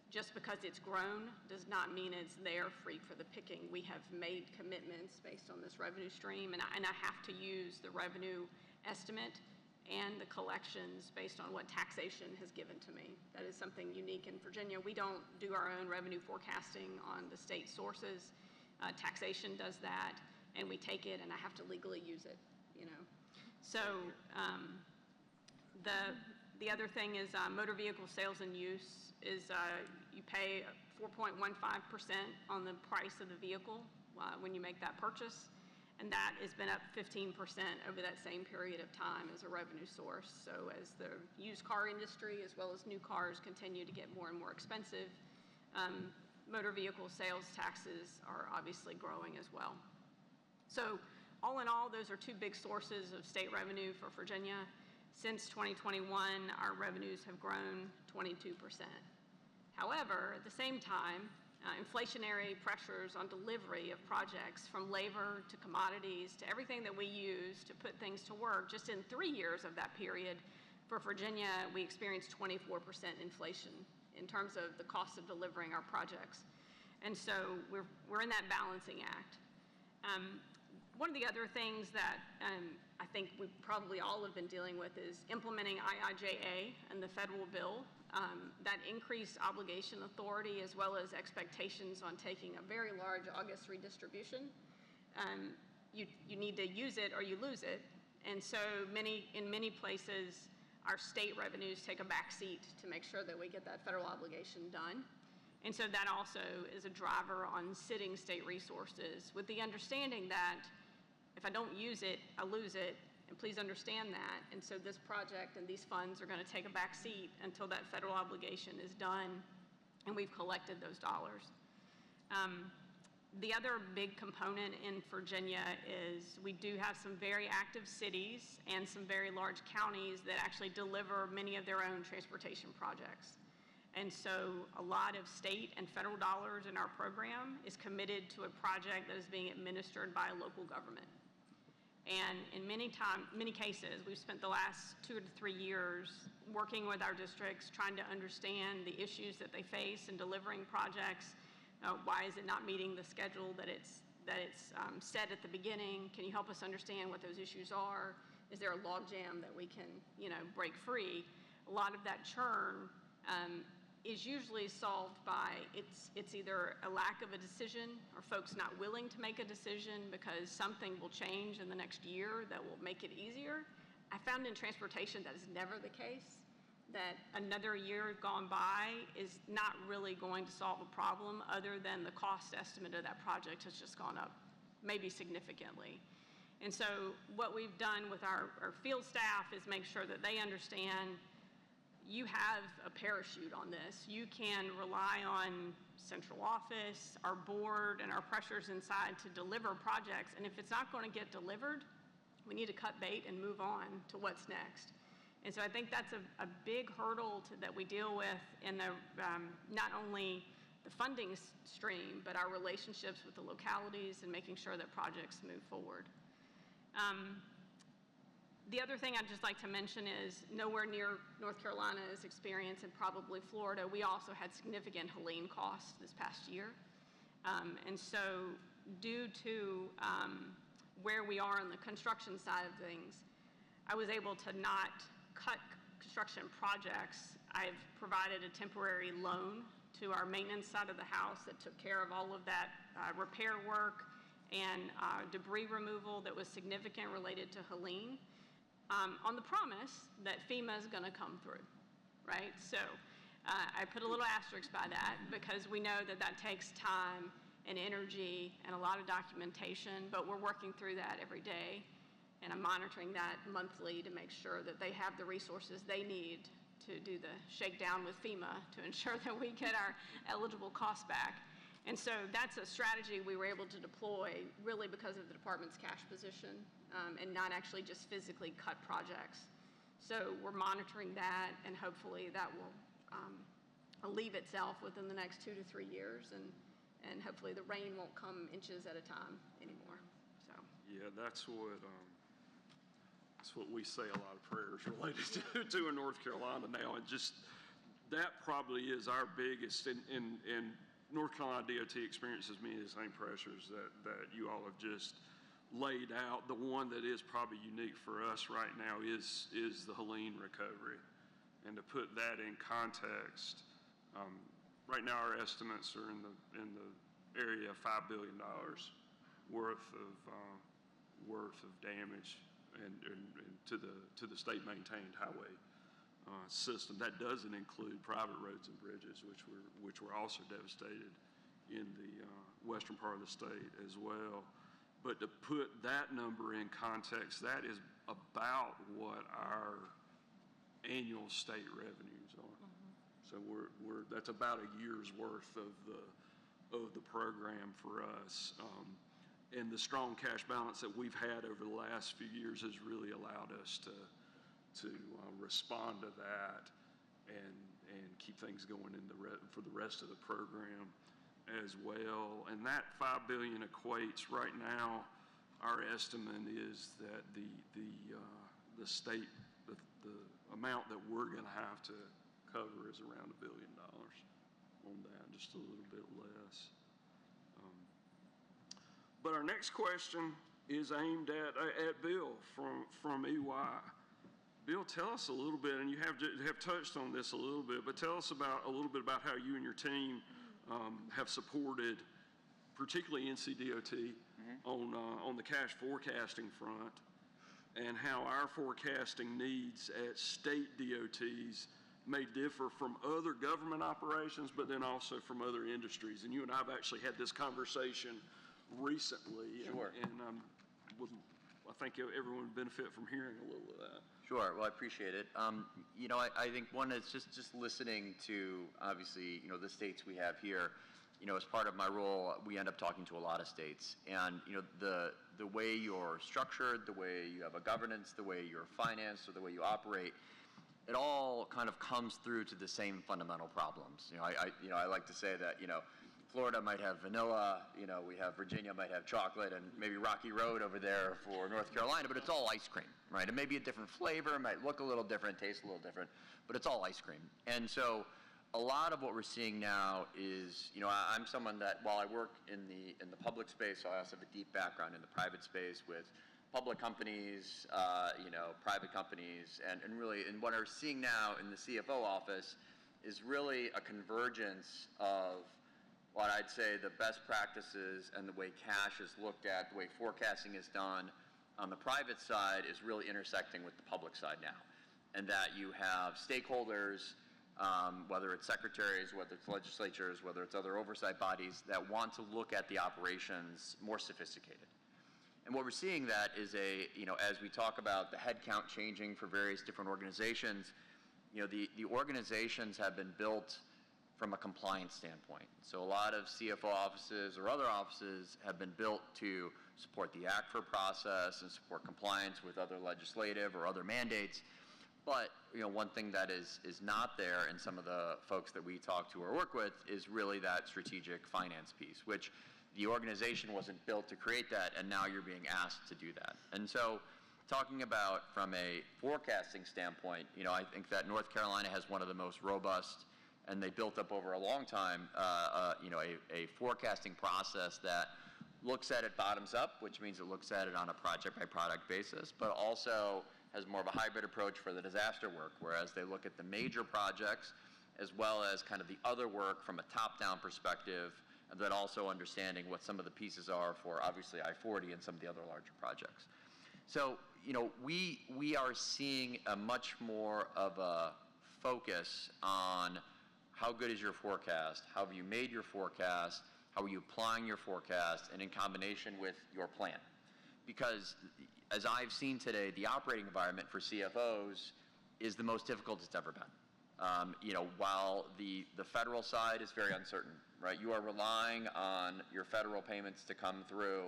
just because it's grown does not mean it's there free for the picking. We have made commitments based on this revenue stream, and I have to use the revenue estimate and the collections based on what taxation has given to me. That is something unique in Virginia. We don't do our own revenue forecasting on the state sources. Taxation does that, and we take it, and I have to legally use it, you know. So the other thing is motor vehicle sales and use is you pay 4.15% on the price of the vehicle when you make that purchase. And that has been up 15% over that same period of time as a revenue source. So as the used car industry as well as new cars continue to get more and more expensive, motor vehicle sales taxes are obviously growing as well. So all in all, those are two big sources of state revenue for Virginia. Since 2021, our revenues have grown 22%. However, at the same time, inflationary pressures on delivery of projects, from labor to commodities to everything that we use to put things to work, just in 3 years of that period, for Virginia, we experienced 24% inflation in terms of the cost of delivering our projects. And so we're in that balancing act. One of the other things that I think we probably all have been dealing with is implementing IIJA and the federal bill. That increased obligation authority as well as expectations on taking a very large August redistribution. You need to use it or you lose it. And so in many places, our state revenues take a back seat to make sure that we get that federal obligation done. And so that also is a driver on sitting state resources, with the understanding that if I don't use it, I lose it. And please understand that. And so this project and these funds are going to take a back seat until that federal obligation is done and we've collected those dollars. The other big component in Virginia is we do have some very active cities and some very large counties that actually deliver many of their own transportation projects. And so a lot of state and federal dollars in our program is committed to a project that is being administered by a local government. And in many cases, we've spent the last 2 to 3 years working with our districts, trying to understand the issues that they face in delivering projects. Why is it not meeting the schedule that it's set at the beginning? Can you help us understand what those issues are? Is there a logjam that we can, break free? A lot of that churn is usually solved by it's either a lack of a decision or folks not willing to make a decision because something will change in the next year that will make it easier. I found in transportation that is never the case, that another year gone by is not really going to solve a problem other than the cost estimate of that project has just gone up, maybe significantly. And so what we've done with our field staff is make sure that they understand you have a parachute on this. You can rely on central office, our board, and our pressures inside to deliver projects. And if it's not going to get delivered, we need to cut bait and move on to what's next. And so I think that's a big hurdle that we deal with in the not only the funding stream, but our relationships with the localities and making sure that projects move forward. The other thing I'd just like to mention is nowhere near North Carolina's experience, and probably Florida, we also had significant Helene costs this past year. And so due to where we are on the construction side of things, I was able to not cut construction projects. I've provided a temporary loan to our maintenance side of the house that took care of all of that repair work and debris removal that was significant related to Helene, on the promise that FEMA is going to come through, right? So I put a little asterisk by that because we know that that takes time and energy and a lot of documentation, but we're working through that every day. And I'm monitoring that monthly to make sure that they have the resources they need to do the shakedown with FEMA to ensure that we get our eligible costs back. And so that's a strategy we were able to deploy really because of the department's cash position and not actually just physically cut projects. So we're monitoring that, and hopefully that will relieve itself within the next 2 to 3 years, and hopefully the rain won't come inches at a time anymore. So Yeah, that's what we say a lot of prayers related to in North Carolina now. And just, that probably is our biggest, and North Carolina DOT experiences many of the same pressures that you all have just laid out. The one that is probably unique for us right now is the Helene recovery. And to put that in context, right now our estimates are in the area of $5 billion worth of damage and to the state maintained highway system. That doesn't include private roads and bridges, which were also devastated in the western part of the state as well. But to put that number in context, that is about what our annual state revenues are. So that's about a year's worth of the program for us. And the strong cash balance that we've had over the last few years has really allowed us to respond to that and keep things going for the rest of the program as well. And that $5 billion equates right now. Our estimate is that the state, the amount that we're going to have to cover is around $1 billion on that, just a little bit less. But our next question is aimed at Bill from EY. Bill, tell us a little bit, and you have touched on this a little bit, but tell us a little bit about how you and your team have supported, particularly NCDOT, on the cash forecasting front, and how our forecasting needs at state DOTs may differ from other government operations, but then also from other industries. And you and I have actually had this conversation recently. Sure. And I think everyone would benefit from hearing a little of that. Sure. Well, I appreciate it. I think one is just listening to, obviously, the states we have here. As part of my role, we end up talking to a lot of states. And, the way you're structured, the way you have a governance, the way you're financed, or the way you operate, it all kind of comes through to the same fundamental problems. I like to say that, Florida might have vanilla, we have Virginia might have chocolate, and maybe Rocky Road over there for North Carolina, but it's all ice cream, right? It may be a different flavor, it might look a little different, taste a little different, but it's all ice cream. And so a lot of what we're seeing now is, I'm someone that, while I work in the public space, I also have a deep background in the private space with public companies, private companies, and really, and what we're seeing now in the CFO office is really a convergence of what I'd say the best practices and the way cash is looked at, the way forecasting is done on the private side is really intersecting with the public side now. And that you have stakeholders, whether it's secretaries, whether it's legislatures, whether it's other oversight bodies, that want to look at the operations more sophisticated. And what we're seeing that is as we talk about the headcount changing for various different organizations, the organizations have been built from a compliance standpoint. So a lot of CFO offices or other offices have been built to support the ACFR process and support compliance with other legislative or other mandates. But one thing that is not there in some of the folks that we talk to or work with is really that strategic finance piece, which the organization wasn't built to create that, and now you're being asked to do that. And so talking about from a forecasting standpoint, I think that North Carolina has one of the most robust, and they built up over a long time, a forecasting process that looks at it bottoms up, which means it looks at it on a project-by-product basis, but also has more of a hybrid approach for the disaster work, whereas they look at the major projects as well as kind of the other work from a top-down perspective but also understanding what some of the pieces are for obviously I-40 and some of the other larger projects. So, we are seeing a much more of a focus on how good is your forecast, how have you made your forecast, how are you applying your forecast, and in combination with your plan. Because as I've seen today, the operating environment for CFOs is the most difficult it's ever been. While the federal side is very uncertain, right? You are relying on your federal payments to come through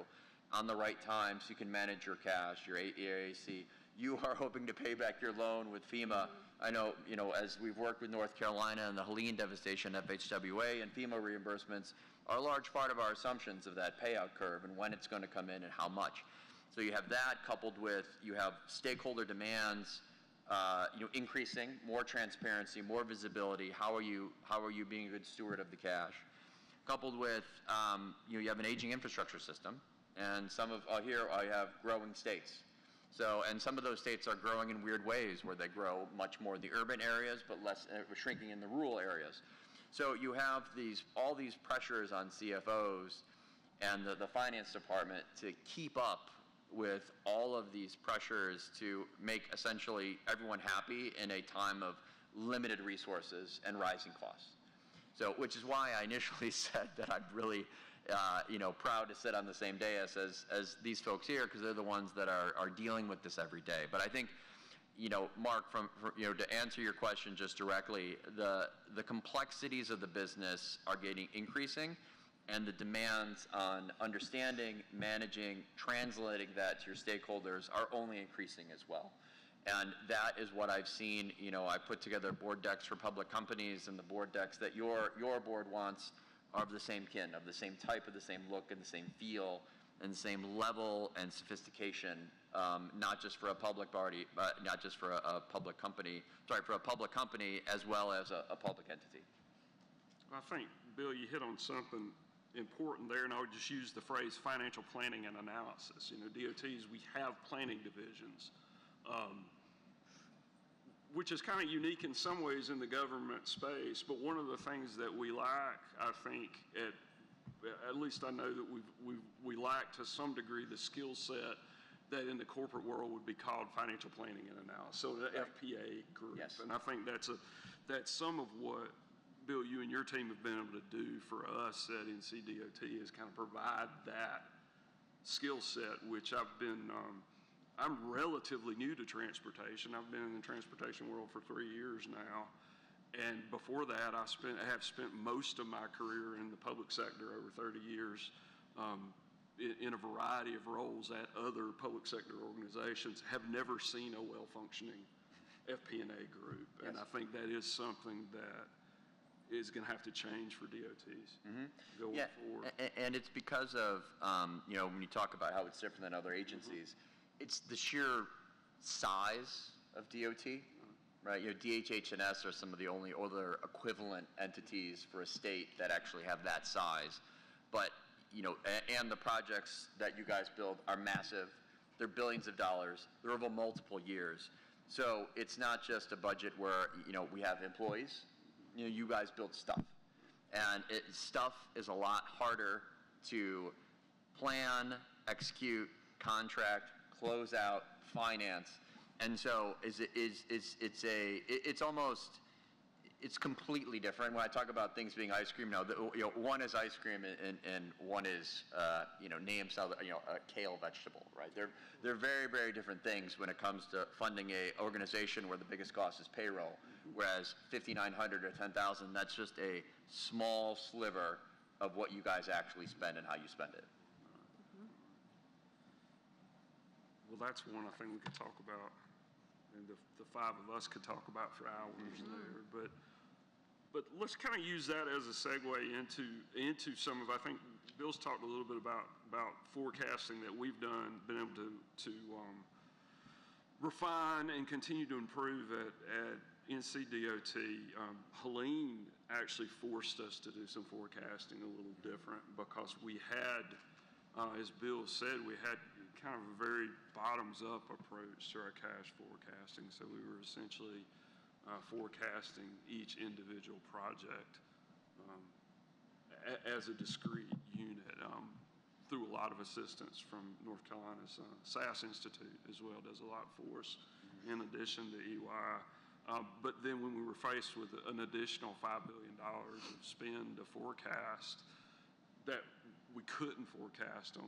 on the right time so you can manage your cash, your EAC. You are hoping to pay back your loan with FEMA. I know, as we've worked with North Carolina and the Helene devastation, FHWA and FEMA reimbursements are a large part of our assumptions of that payout curve and when it's going to come in and how much. So you have that coupled with, you have stakeholder demands, increasing, more transparency, more visibility. How are you being a good steward of the cash? Coupled with, you have an aging infrastructure system, and here I have growing states. So, and some of those states are growing in weird ways where they grow much more in the urban areas, but less, shrinking in the rural areas. So you have all these pressures on CFOs and the finance department to keep up with all of these pressures to make essentially everyone happy in a time of limited resources and rising costs. So, which is why I initially said that I'm really, proud to sit on the same dais as these folks here, because they're the ones that are dealing with this every day. But I think, Mark, to answer your question just directly, the complexities of the business are increasing, and the demands on understanding, managing, translating that to your stakeholders are only increasing as well. And that is what I've seen. I put together board decks for public companies, and the board decks that your board wants are of the same kin, of the same type, of the same look, and the same feel, and the same level and sophistication, not just for a public party, but not just for a public company, for a public company as well as a public entity. I think, Bill, you hit on something important there, and I would just use the phrase financial planning and analysis. DOTs, we have planning divisions, which is kind of unique in some ways in the government space, but one of the things that we lack, I think, at least I know that we lack to some degree the skill set that in the corporate world would be called financial planning and analysis, so the FPA group. Yes. And I think that's some of what, Bill, you and your team have been able to do for us at NCDOT is kind of provide that skill set, which I'm relatively new to transportation. I've been in the transportation world for 3 years now. And before that, I have spent most of my career in the public sector, over 30 years, in a variety of roles at other public sector organizations, have never seen a well-functioning FP&A group. Yes. And I think that is something that is going to have to change for DOTs going forward. And it's because of, when you talk about how it's different than other agencies, it's the sheer size of DOT, right? DHH&S are some of the only other equivalent entities for a state that actually have that size. But, and the projects that you guys build are massive. They're billions of dollars. They're over multiple years. So it's not just a budget where, we have employees. You guys build stuff. And stuff is a lot harder to plan, execute, contract, close out, finance. And so it's completely different. When I talk about things being ice cream, one is ice cream and one is, name a kale vegetable, right? They're very, very different things when it comes to funding a organization where the biggest cost is payroll, whereas 5,900 or 10,000, that's just a small sliver of what you guys actually spend and how you spend it. Well, that's one I think we could talk about, and the five of us could talk about for hours there. But let's kind of use that as a segue into some of, I think Bill's talked a little bit about forecasting that we've been able to refine and continue to improve at NCDOT. Helene actually forced us to do some forecasting a little different because we had, as Bill said, we had kind of a very bottoms-up approach to our cash forecasting. So we were essentially forecasting each individual project as a discrete unit, through a lot of assistance from North Carolina's SAS Institute as well, does a lot for us in addition to EY. But then when we were faced with an additional $5 billion of spend to forecast that we couldn't forecast on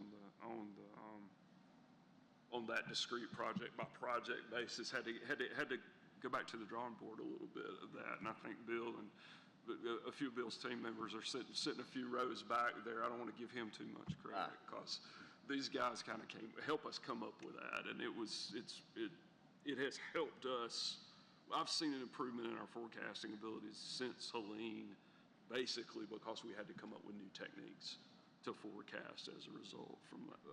that discrete project by project basis, had to go back to the drawing board a little bit of that. And I think Bill and a few of Bill's team members are sitting a few rows back there. I don't want to give him too much credit because these guys kind of help us come up with that, and it has helped us. I've seen an improvement in our forecasting abilities since Helene, basically because we had to come up with new techniques to forecast as a result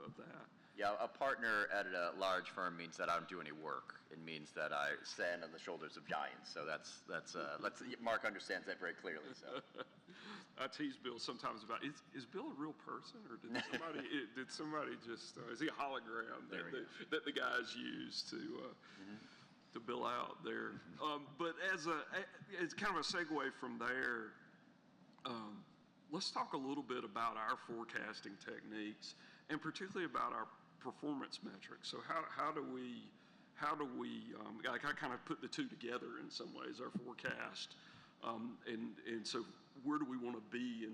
of that. Yeah, a partner at a large firm means that I don't do any work. It means that I stand on the shoulders of giants. So that's Mark understands that very clearly. So I tease Bill sometimes about, is Bill a real person, or did somebody just is he a hologram that the guys use to bill out there? But it's kind of a segue from there. Let's talk a little bit about our forecasting techniques, and particularly about our performance metrics. So how do we like I kind of put the two together in some ways, our forecast, and so where do we want to be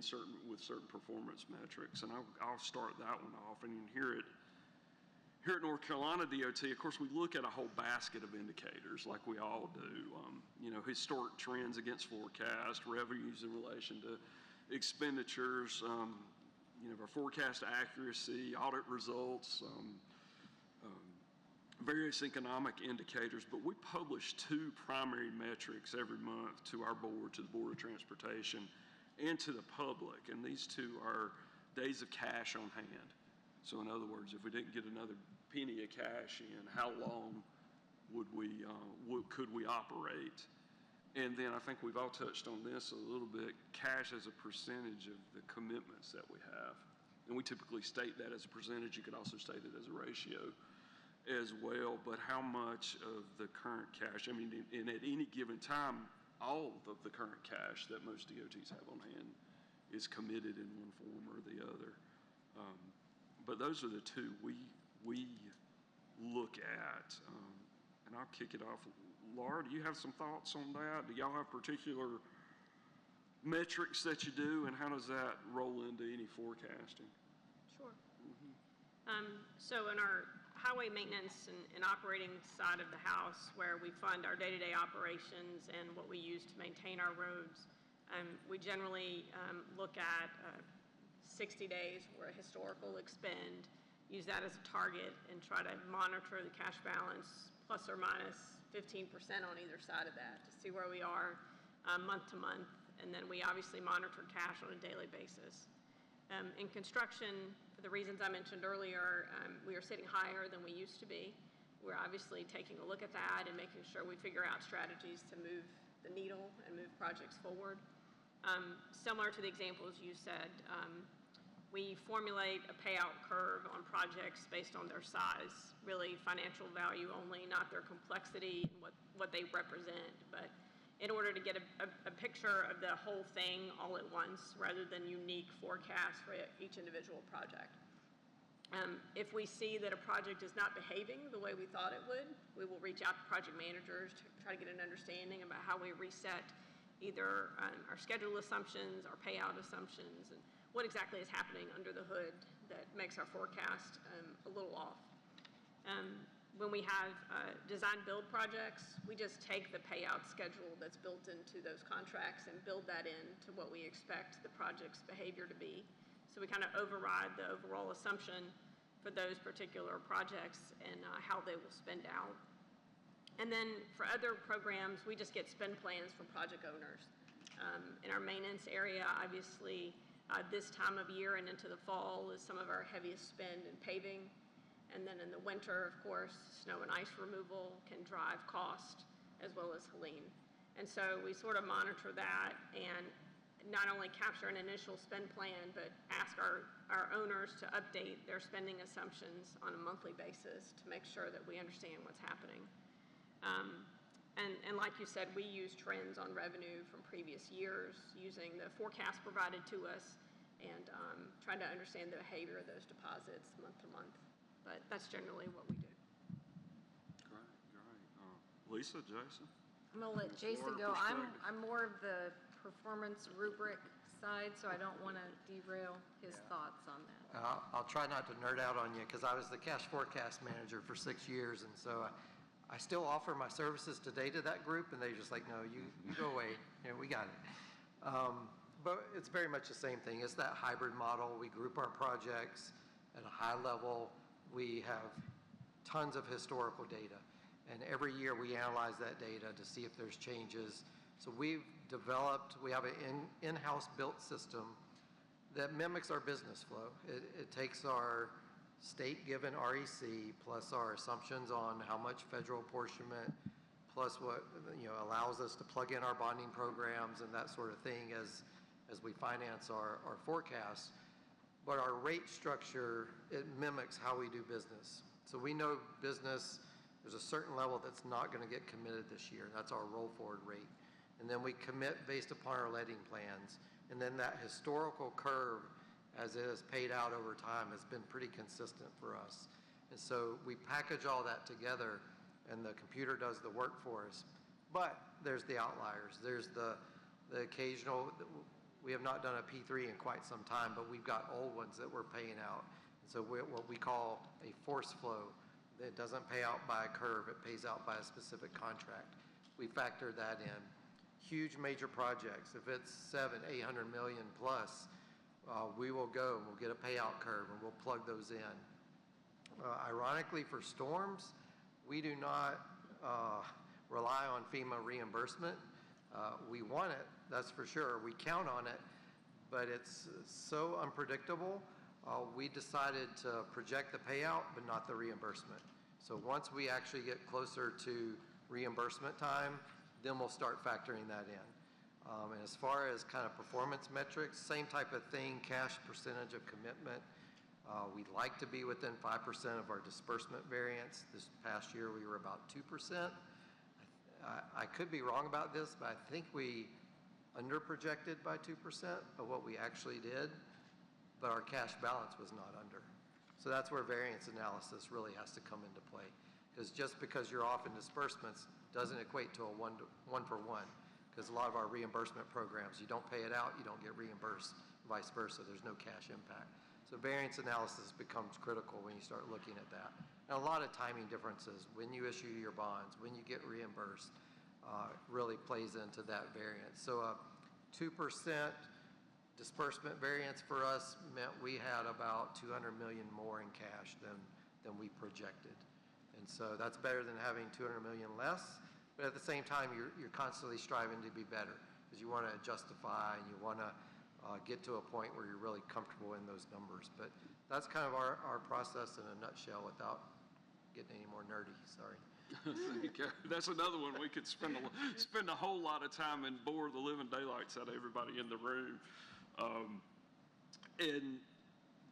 with certain performance metrics? And I'll start that one off. And here at North Carolina DOT, of course, we look at a whole basket of indicators like we all do. Historic trends against forecast, revenues in relation to expenditures, our forecast accuracy, audit results, various economic indicators, but we publish two primary metrics every month to our board, to the Board of Transportation, and to the public, and these two are days of cash on hand. So in other words, if we didn't get another penny of cash in, how long could we operate? And then I think we've all touched on this a little bit, cash as a percentage of the commitments that we have. And we typically state that as a percentage. You could also state it as a ratio as well. But how much of the current cash, and at any given time, all of the current cash that most DOTs have on hand is committed in one form or the other. But those are the two we look at. And I'll kick it off. Laura, do you have some thoughts on that? Do y'all have particular metrics that you do, and how does that roll into any forecasting? Sure. So in our highway maintenance and operating side of the house, where we fund our day-to-day operations and what we use to maintain our roads, we generally look at 60 days where a historical expend, use that as a target, and try to monitor the cash balance plus or minus 15% on either side of that to see where we are month to month. And then we obviously monitor cash on a daily basis. In construction, for the reasons I mentioned earlier, we are sitting higher than we used to be. We're obviously taking a look at that and making sure we figure out strategies to move the needle and move projects forward. Similar to the examples you said, we formulate a payout curve on projects based on their size, really financial value only, not their complexity and what they represent. But in order to get a picture of the whole thing all at once, rather than unique forecasts for each individual project. If we see that a project is not behaving the way we thought it would, we will reach out to project managers to try to get an understanding about how we reset either our schedule assumptions, our payout assumptions, and what exactly is happening under the hood that makes our forecast a little off. When we have design build projects, we just take the payout schedule that's built into those contracts and build that into what we expect the project's behavior to be. So we kind of override the overall assumption for those particular projects and how they will spend out. And then for other programs, we just get spend plans from project owners. In our maintenance area, obviously, this time of year and into the fall is some of our heaviest spend in paving. And then in the winter, of course, snow and ice removal can drive cost, as well as Helene. And so we sort of monitor that and not only capture an initial spend plan, but ask our owners to update their spending assumptions on a monthly basis to make sure that we understand what's happening. And like you said, we use trends on revenue from previous years using the forecast provided to us and trying to understand the behavior of those deposits month to month. But that's generally what we do. Great, great. Lisa, Jason? I'm going to let Jason Florida go. I'm perspective. more of the performance rubric side, so I don't want to derail his thoughts on that. I'll try not to nerd out on you because I was the cash forecast manager for 6 years, and so I still offer my services today to that group, and they're just like, no, you go away. We got it. But it's very much the same thing. It's that hybrid model. We group our projects at a high level. We have tons of historical data, and every year we analyze that data to see if there's changes. So we have an in-house built system that mimics our business flow. It takes our state-given REC plus our assumptions on how much federal apportionment plus what allows us to plug in our bonding programs and that sort of thing as we finance our forecasts. But our rate structure, it mimics how we do business. So we know business, there's a certain level that's not going to get committed this year. That's our roll forward rate. And then we commit based upon our letting plans. And then that historical curve, as it has paid out over time, has been pretty consistent for us. And so we package all that together, and the computer does the work for us. But there's the outliers. There's the occasional, we have not done a P3 in quite some time, but we've got old ones that we're paying out. And so what we call a force flow, it doesn't pay out by a curve, it pays out by a specific contract. We factor that in. Huge major projects, if it's 700-800 million plus, we will go and we'll get a payout curve and we'll plug those in. Ironically, for storms, we do not rely on FEMA reimbursement. We want it, that's for sure. We count on it, but it's so unpredictable. We decided to project the payout, but not the reimbursement. So once we actually get closer to reimbursement time, then we'll start factoring that in. And as far as kind of performance metrics, same type of thing, cash percentage of commitment. We'd like to be within 5% of our disbursement variance. This past year, we were about 2%. I could be wrong about this, but I think we under-projected by 2% of what we actually did, but our cash balance was not under. So that's where variance analysis really has to come into play. Because just because you're off in disbursements doesn't equate to a one-for-one. Because a lot of our reimbursement programs, you don't pay it out, you don't get reimbursed, vice versa. There's no cash impact. So variance analysis becomes critical when you start looking at that. And a lot of timing differences, when you issue your bonds, when you get reimbursed, really plays into that variance. So a 2% disbursement variance for us meant we had about $200 million more in cash than we projected. And so that's better than having $200 million less, but at the same time, you're constantly striving to be better because you want to justify and you want to get to a point where you're really comfortable in those numbers. But that's kind of our process in a nutshell without getting any more nerdy, sorry. That's another one we could spend a whole lot of time and bore the living daylights out of everybody in the room. And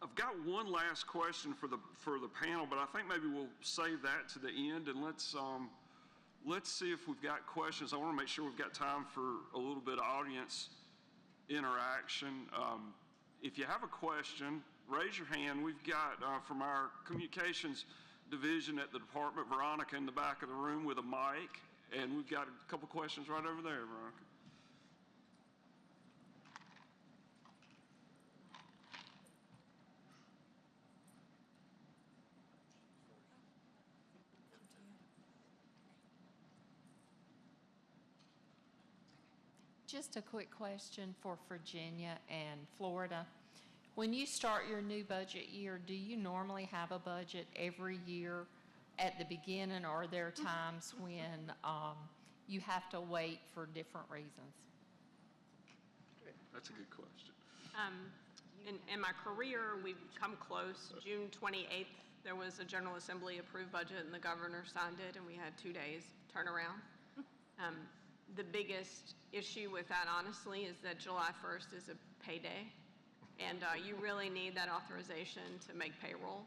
I've got one last question for the panel, but I think maybe we'll save that to the end, and let's see if we've got questions. I want to make sure we've got time for a little bit of audience interaction. If you have a question, raise your hand. We've got from our communications division at the department, Veronica in the back of the room with a mic, and we've got a couple questions right over there, Veronica. Just a quick question for Virginia and Florida. When you start your new budget year, do you normally have a budget every year at the beginning, or are there times when you have to wait for different reasons? That's a good question. In my career, we've come close. June 28th, there was a General Assembly approved budget, and the governor signed it, and we had 2 days turnaround. The biggest issue with that, honestly, is that July 1st is a payday, and you really need that authorization to make payroll.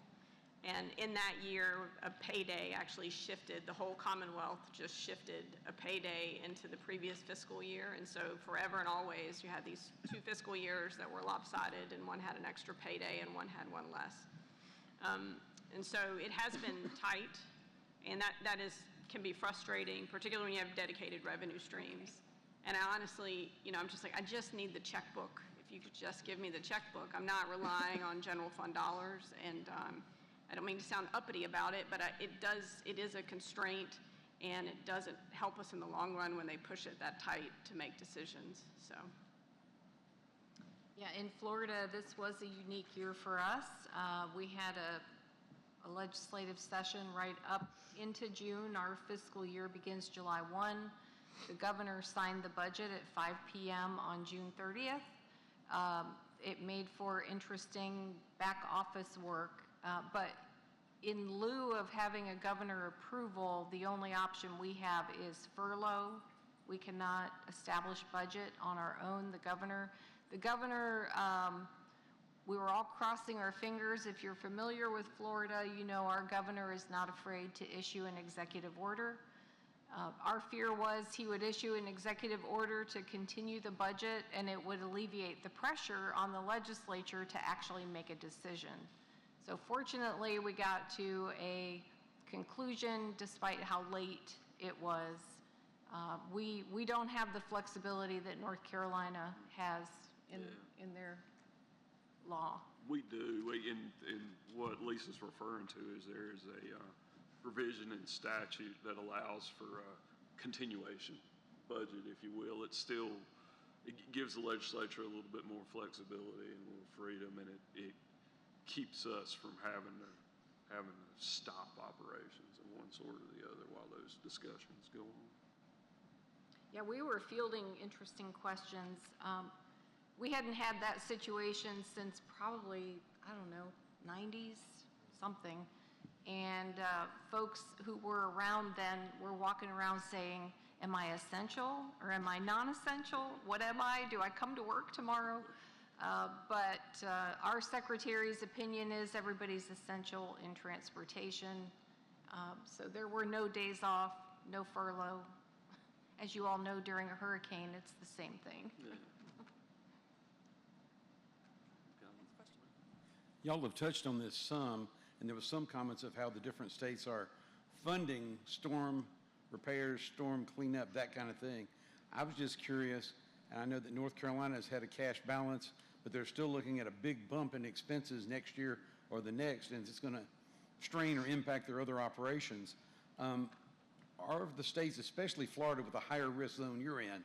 And in that year, a payday actually shifted, the whole Commonwealth just shifted a payday into the previous fiscal year. And so forever and always, you had these 2 fiscal years that were lopsided, and one had an extra payday and one had one less. And so it has been tight, and that can be frustrating, particularly when you have dedicated revenue streams. And I honestly, I'm just like, I just need the checkbook. If you could just give me the checkbook. I'm not relying on general fund dollars, and I don't mean to sound uppity about it, but it is a constraint, and it doesn't help us in the long run when they push it that tight to make decisions, so. Yeah, in Florida, this was a unique year for us. We had a legislative session right up into June. Our fiscal year begins July 1. The governor signed the budget at 5 p.m. on June 30th. It made for interesting back office work, but in lieu of having a governor approval, the only option we have is furlough. We cannot establish budget on our own. The governor, we were all crossing our fingers. If you're familiar with Florida, you know our governor is not afraid to issue an executive order. Our fear was he would issue an executive order to continue the budget, and it would alleviate the pressure on the legislature to actually make a decision. So fortunately, we got to a conclusion despite how late it was. We don't have the flexibility that North Carolina has in their law. We do. And what Lisa's referring to is there is a provision in statute that allows for a continuation budget, if you will. It gives the legislature a little bit more flexibility and a little freedom, and it keeps us from having to stop operations in one sort or the other while those discussions go on. Yeah, we were fielding interesting questions. We hadn't had that situation since probably, I don't know, 90s, something. And folks who were around then were walking around saying, am I essential or am I non-essential? What am I? Do I come to work tomorrow? But our secretary's opinion is everybody's essential in transportation. So there were no days off, no furlough. As you all know, during a hurricane, it's the same thing. Y'all have touched on this some, and there was some comments of how the different states are funding storm repairs, storm cleanup, that kind of thing. I was just curious, and I know that North Carolina has had a cash balance, but they're still looking at a big bump in expenses next year or the next, and it's going to strain or impact their other operations. Are the states, especially Florida with a higher risk zone you're in,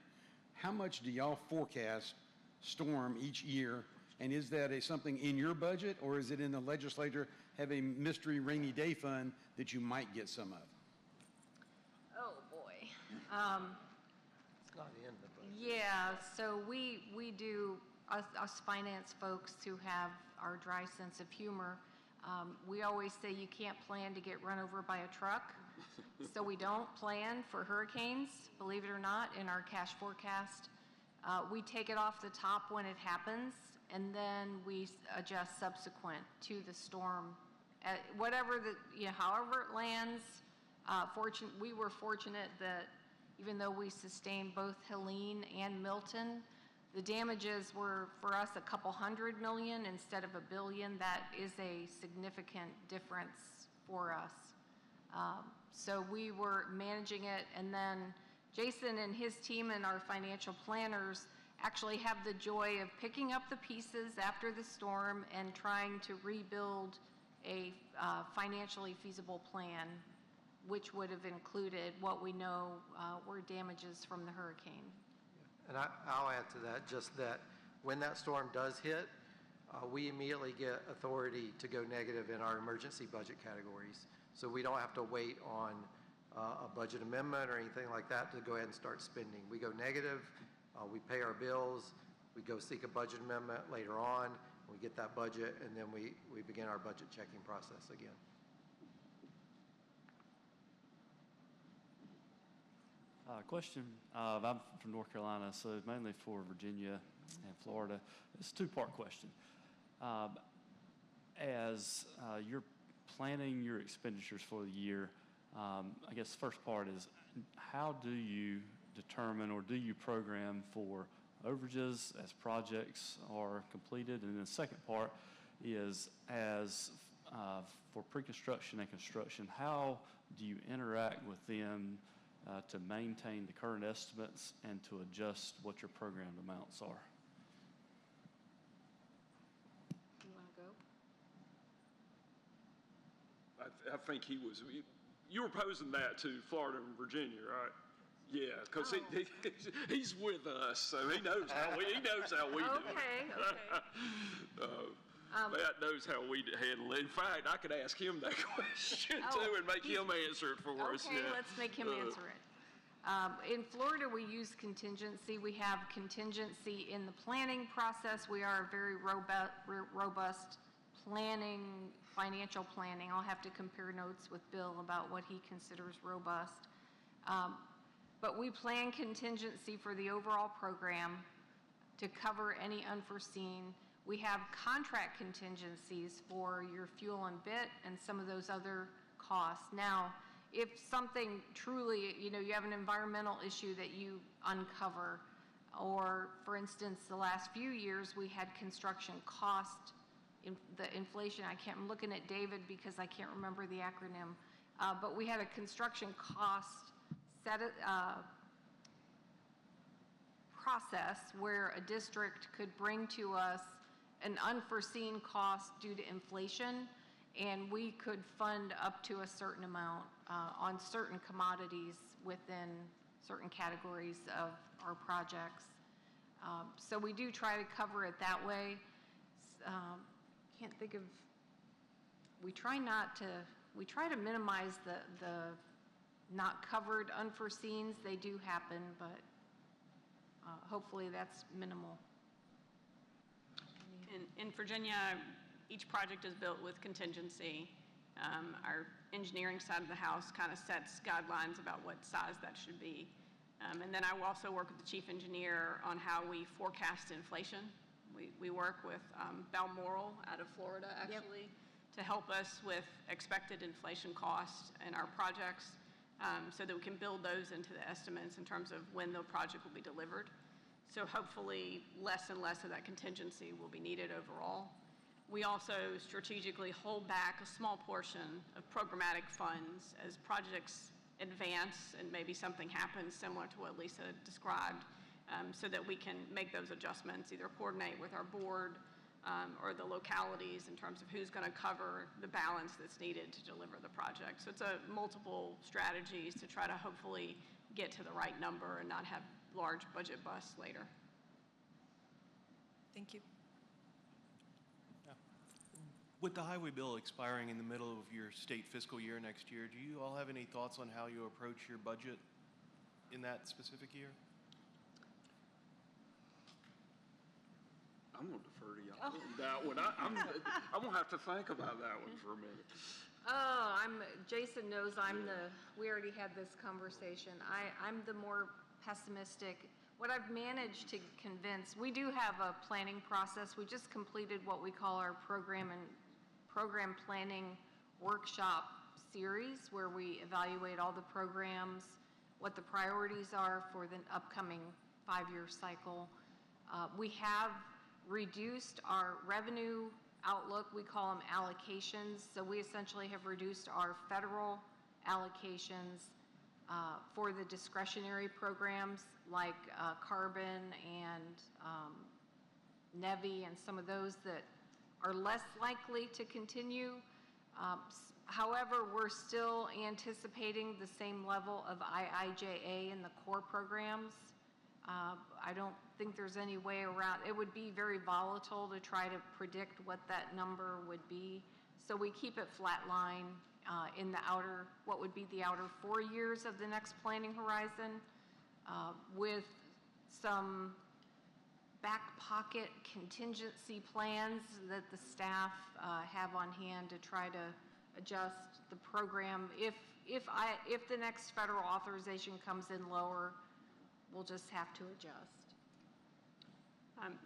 how much do y'all forecast storm each year? And is that something in your budget, or is it in the legislature have a mystery rainy day fund that you might get some of? Oh, boy. It's not in the budget. Yeah, so we do, us finance folks who have our dry sense of humor, we always say you can't plan to get run over by a truck. So we don't plan for hurricanes, believe it or not, in our cash forecast. We take it off the top when it happens, and then we adjust subsequent to the storm. Whatever however it lands, we were fortunate that even though we sustained both Helene and Milton, the damages were for us a couple $100 million instead of $1 billion. That is a significant difference for us. So we were managing it, and then Jason and his team and our financial planners actually have the joy of picking up the pieces after the storm and trying to rebuild a financially feasible plan, which would have included what we know were damages from the hurricane. And I'll add to that, just that when that storm does hit, we immediately get authority to go negative in our emergency budget categories. So we don't have to wait on a budget amendment or anything like that to go ahead and start spending. We go negative, we pay our bills, we go seek a budget amendment later on, we get that budget, and then we begin our budget checking process again. Question, I'm from North Carolina, so mainly for Virginia and Florida. It's a two-part question. As you're planning your expenditures for the year, I guess the first part is, how do you determine or do you program for overages as projects are completed? And then the second part is, for pre-construction and construction, how do you interact with them to maintain the current estimates and to adjust what your programmed amounts are? You want to go? I think you were posing that to Florida and Virginia, right? Yeah, because he's with us, so he knows how we do Okay, it. okay. Matt knows how we handle it. In fact, I could ask him that question too and make him answer it for us. Okay, Yeah. let's make him answer it. In Florida, we use contingency. We have contingency in the planning process. We are a very robust planning, financial planning. I'll have to compare notes with Bill about what he considers robust. But we plan contingency for the overall program to cover any unforeseen. We have contract contingencies for your fuel and bit and some of those other costs. Now, if something truly, you have an environmental issue that you uncover, or for instance, the last few years we had construction cost, the inflation, I'm looking at David because I can't remember the acronym, but we had a construction cost process where a district could bring to us an unforeseen cost due to inflation, and we could fund up to a certain amount on certain commodities within certain categories of our projects. So we do try to cover it that way. Can't think of, we try to minimize the not covered unforeseens. They do happen, but hopefully that's minimal. In Virginia, each project is built with contingency. Our engineering side of the house kind of sets guidelines about what size that should be. And then I will also work with the chief engineer on how we forecast inflation. We work with Balmoral out of Florida, actually, to help us with expected inflation costs in our projects, so that we can build those into the estimates in terms of when the project will be delivered. So hopefully less and less of that contingency will be needed overall. We also strategically hold back a small portion of programmatic funds as projects advance and maybe something happens similar to what Lisa described, so that we can make those adjustments, either coordinate with our board or the localities in terms of who's going to cover the balance that's needed to deliver the project. So it's multiple strategies to try to hopefully get to the right number and not have large budget busts later. Thank you. With the highway bill expiring in the middle of your state fiscal year next year, do you all have any thoughts on how you approach your budget in that specific year? I'm going to defer to y'all on that one. I'm going to have to think about that one for a minute. Jason knows we already had this conversation. I'm the more pessimistic. What I've managed to convince, we do have a planning process. We just completed what we call our program planning workshop series, where we evaluate all the programs, what the priorities are for the upcoming 5-year cycle. We have reduced our revenue outlook. We call them allocations. So we essentially have reduced our federal allocations for the discretionary programs like carbon and NEVI and some of those that are less likely to continue. However, we're still anticipating the same level of IIJA in the core programs. I don't think there's any way around. It would be very volatile to try to predict what that number would be. So we keep it flatline in the what would be the outer 4 years of the next planning horizon, with some back pocket contingency plans that the staff have on hand to try to adjust the program. If the next federal authorization comes in lower, we'll just have to adjust.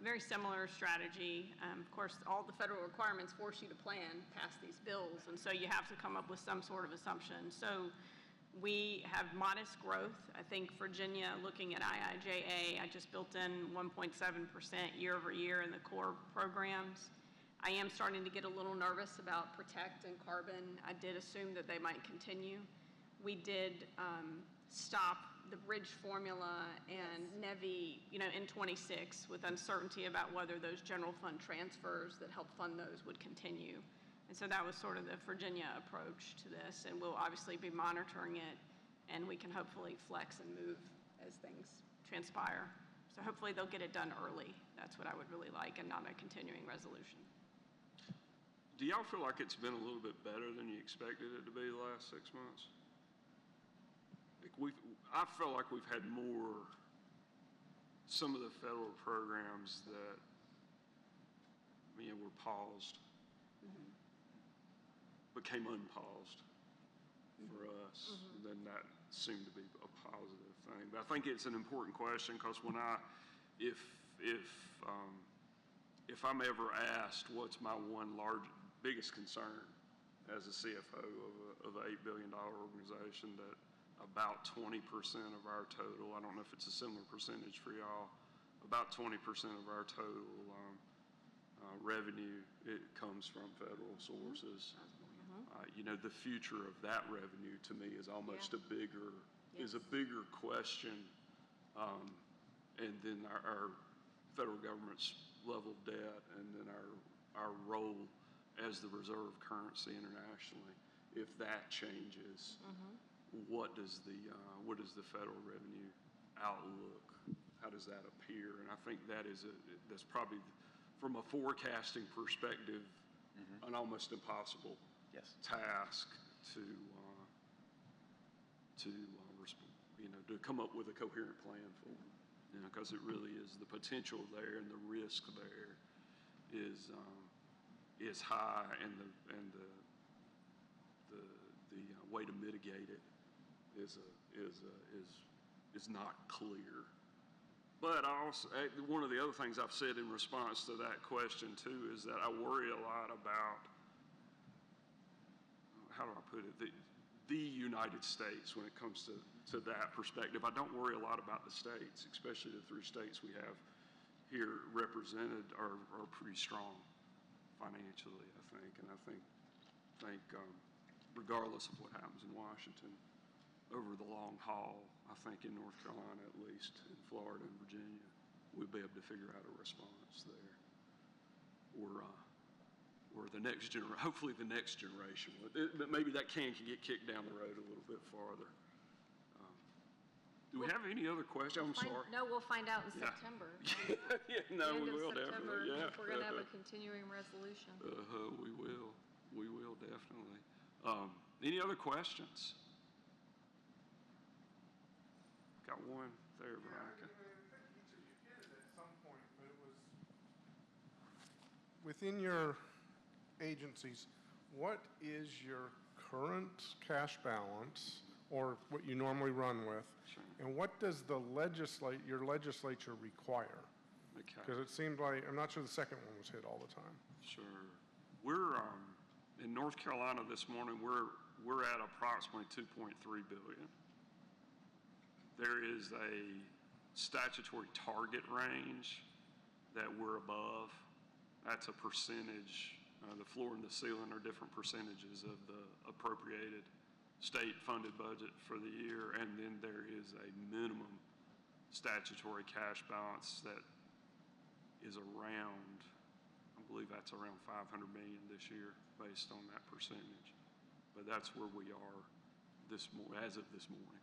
Very similar strategy. Of course, all the federal requirements force you to plan past these bills, and so you have to come up with some sort of assumption. So we have modest growth. I think Virginia, looking at IIJA, I just built in 1.7% year over year in the core programs. I am starting to get a little nervous about Protect and Carbon. I did assume that they might continue. We did stop the bridge formula and NEVI, in 26 with uncertainty about whether those general fund transfers that help fund those would continue. And so that was sort of the Virginia approach to this, and we'll obviously be monitoring it, and we can hopefully flex and move as things transpire. So hopefully they'll get it done early. That's what I would really like, and not a continuing resolution. Do y'all feel like it's been a little bit better than you expected it to be the last 6 months? I feel like we've had some of the federal programs that, were paused, became unpaused for us. Then that seemed to be a positive thing. But I think it's an important question, because if I'm ever asked what's my biggest concern as a CFO of an $8 billion organization, that about 20% of our total, I don't know if it's a similar percentage for y'all, about 20% of our total revenue, it comes from federal sources. The future of that revenue to me is almost a bigger question, and then our federal government's level of debt, and then our role as the reserve currency internationally. If that changes, what does the federal revenue outlook? How does that appear? And I think that's probably, from a forecasting perspective, an almost impossible task to come up with a coherent plan for, because it really is, the potential there and the risk there is high, and the way to mitigate it is not clear. But one of the other things I've said in response to that question too is that I worry a lot about, how do I put it, the United States when it comes to that perspective. I don't worry a lot about the states, especially the 3 states we have here represented are pretty strong financially, I think. And I think regardless of what happens in Washington, over the long haul, I think in North Carolina at least, in Florida and Virginia, we'll be able to figure out a response there. Or the next generation, hopefully the next generation. But maybe that can get kicked down the road a little bit farther. Do we have any other questions? I'm sorry. No, we'll find out in September. No, we will September, definitely. Yeah. if we're going to have a continuing resolution. We will. We will definitely. Any other questions? Got one there, Veronica. Each of you did it at some point, but it was within your agencies. What is your current cash balance, or what you normally run with, and what does your legislature require? Okay. Because it seemed like, I'm not sure the second one was hit all the time. Sure. We're in North Carolina this morning. We're at approximately $2.3 billion. There is a statutory target range that we're above. That's a percentage. The floor and the ceiling are different percentages of the appropriated state-funded budget for the year, and then there is a minimum statutory cash balance that is around, I believe that's around $500 million this year based on that percentage. But that's where we are as of this morning.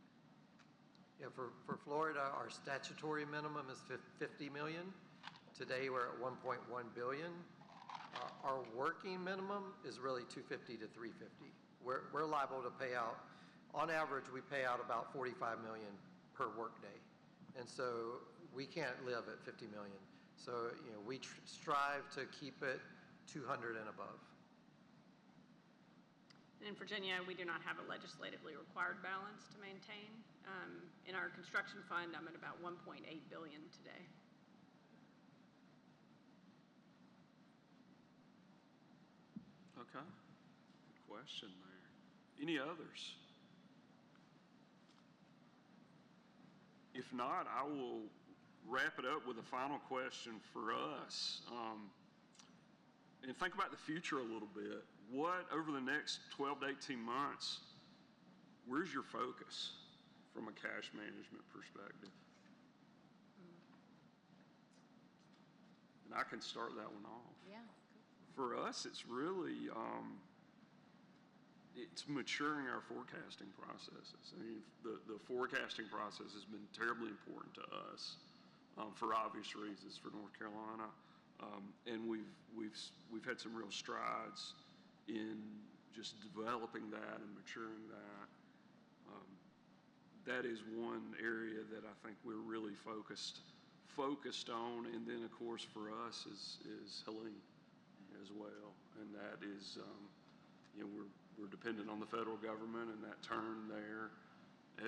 Yeah, for Florida, our statutory minimum is $50 million. Today, we're at $1.1 billion. Our working minimum is really $250 to $350. We're liable to pay out, on average, we pay out about $45 million per workday. And so we can't live at $50 million. So, we strive to keep it 200 and above. In Virginia, we do not have a legislatively required balance to maintain. In our construction fund, I'm at about $1.8 billion today. Okay. Good question there. Any others? If not, I will wrap it up with a final question for us. And think about the future a little bit. What, over the next 12 to 18 months, where's your focus from a cash management perspective? And I can start that one off. Yeah. For us, it's really, it's maturing our forecasting processes. I mean, the forecasting process has been terribly important to us for obvious reasons for North Carolina. And we've had some real strides in just developing that and maturing that. That is one area that I think we're really focused on. And then, of course, for us is Helene as well. And that is, we're dependent on the federal government and that turn there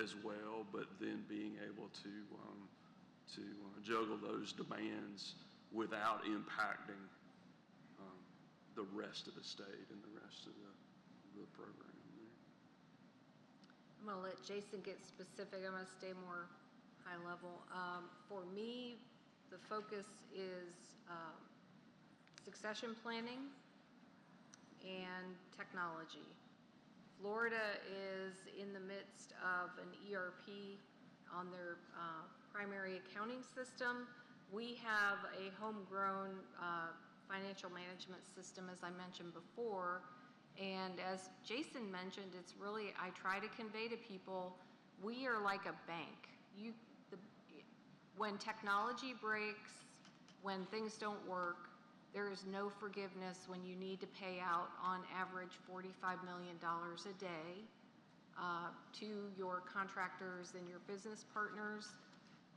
as well. But then being able to juggle those demands without impacting the rest of the state and the rest of the program there. I'm going to let Jason get specific. I'm going to stay more high level. For me, the focus is succession planning and technology. Florida is in the midst of an ERP on their primary accounting system. We have a homegrown financial management system, as I mentioned before. And as Jason mentioned, it's really, I try to convey to people, we are like a bank. When technology breaks, when things don't work, there is no forgiveness when you need to pay out on average $45 million a day to your contractors and your business partners.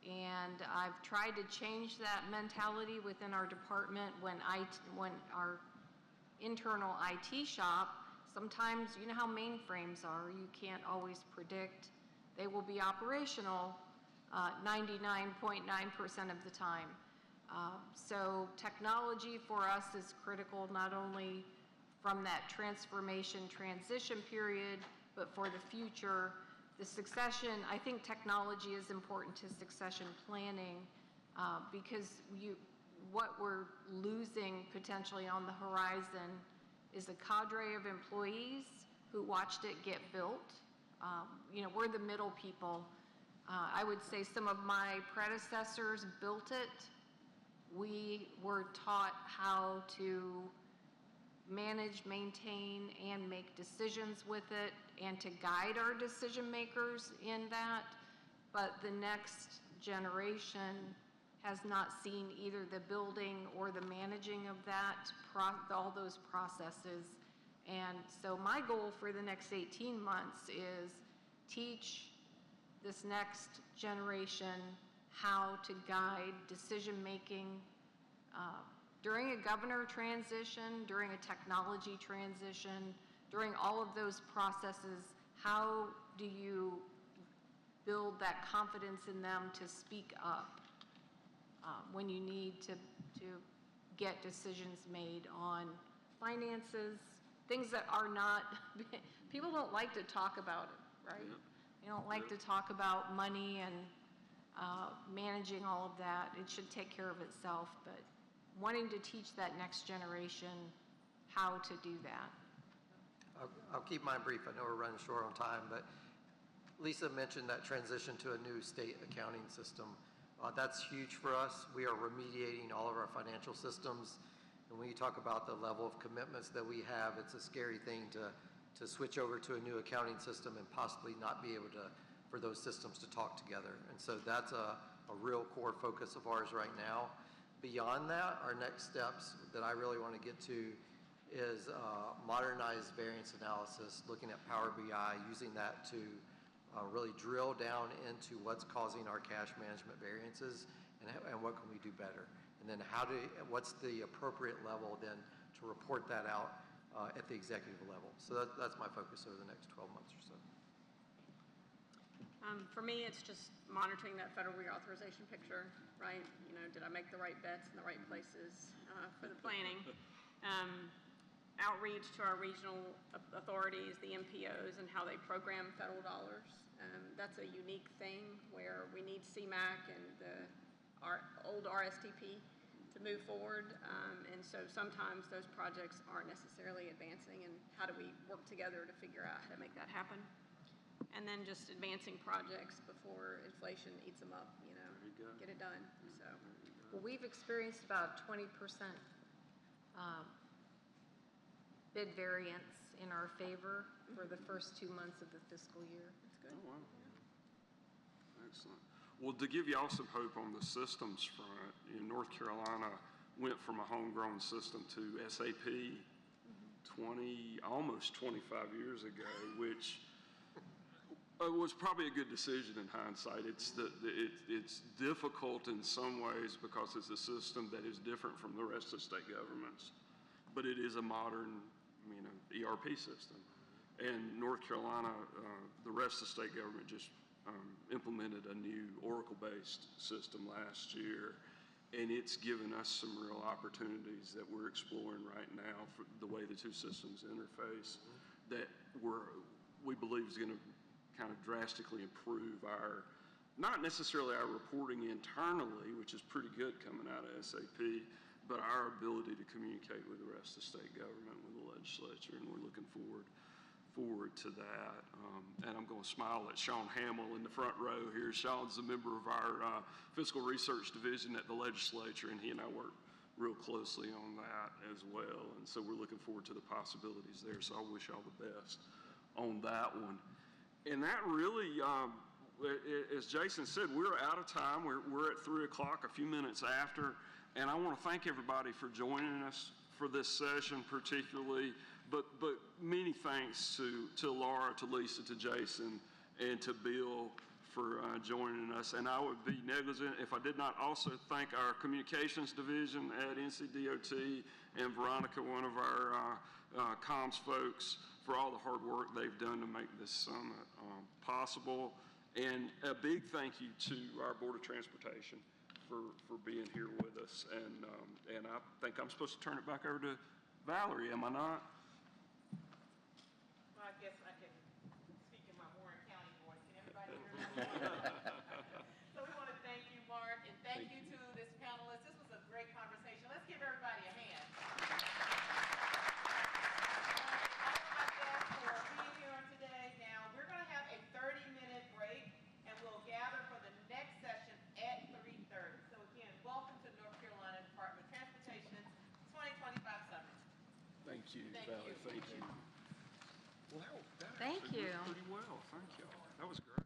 And I've tried to change that mentality within our department when our internal IT shop, sometimes you know how mainframes are, you can't always predict they will be operational 99.9% of the time. So technology for us is critical not only from that transformation transition period, but for the future. The succession, I think technology is important to succession planning because what we're losing potentially on the horizon is a cadre of employees who watched it get built. We're the middle people. I would say some of my predecessors built it. We were taught how to manage, maintain, and make decisions with it, and to guide our decision makers in that. But the next generation has not seen either the building or the managing of that, all those processes. And so my goal for the next 18 months is teach this next generation how to guide decision making during a governor transition, during a technology transition, during all of those processes. How do you build that confidence in them to speak up when you need to get decisions made on finances, things that are not, people don't like to talk about it, right? They don't like to talk about money and managing all of that. It should take care of itself, but wanting to teach that next generation how to do that. I'll keep mine brief. I know we're running short on time, but Lisa mentioned that transition to a new state accounting system. That's huge for us. We are remediating all of our financial systems. And when you talk about the level of commitments that we have, it's a scary thing to switch over to a new accounting system and possibly not be able for those systems to talk together. And so that's a real core focus of ours right now. Beyond that, our next steps that I really want to get to is modernized variance analysis, looking at Power BI, using that to really drill down into what's causing our cash management variances and what can we do better. And then what's the appropriate level then to report that out at the executive level. So that's my focus over the next 12 months or so. For me, it's just monitoring that federal reauthorization picture, right? Did I make the right bets in the right places for the planning? outreach to our regional authorities, the MPOs, and how they program federal dollars. That's a unique thing where we need CMAQ and our old RSTP to move forward. And so sometimes those projects aren't necessarily advancing, and how do we work together to figure out how to make that happen? And then just advancing projects before inflation eats them up, get it done, so. Well, we've experienced about 20% bid variance in our favor for the first 2 months of the fiscal year. That's good. Oh, wow. Excellent. Well, to give y'all some hope on the systems front, North Carolina went from a homegrown system to SAP almost 25 years ago, which was probably a good decision in hindsight. It's difficult in some ways because it's a system that is different from the rest of state governments, but it is a modern, ERP system. And North Carolina, the rest of the state government just implemented a new Oracle-based system last year, and it's given us some real opportunities that we're exploring right now for the way the two systems interface that we believe is going to kind of drastically improve not necessarily our reporting internally, which is pretty good coming out of SAP, but our ability to communicate with the rest of the state government, with the legislature, and we're looking forward to that. And I'm going to smile at Sean Hamill in the front row here. Sean's a member of our Fiscal Research Division at the legislature, and he and I work real closely on that as well. And so we're looking forward to the possibilities there. So I wish y'all the best on that one. And that really, as Jason said, we're out of time. We're at 3 o'clock, a few minutes after. And I want to thank everybody for joining us for this session particularly. But many thanks to Laura, to Lisa, to Jason, and to Bill for joining us. And I would be negligent if I did not also thank our communications division at NCDOT and Veronica, one of our comms folks, for all the hard work they've done to make this summit possible. And a big thank you to our Board of Transportation for being here with us. And I think I'm supposed to turn it back over to Valerie, am I not? I guess I can speak in my Warren County voice. Can everybody hear me? So we want to thank you, Mark, and thank you to this panelist. This was a great conversation. Let's give everybody a hand. I want my guests for being here today. Now, we're going to have a 30-minute break, and we'll gather for the next session at 3:30. So again, welcome to North Carolina Department of Transportation's 2025 Summit. Thank you, Valerie. Thank you. Well, that Thank actually you. went pretty well. Thank you. That was great.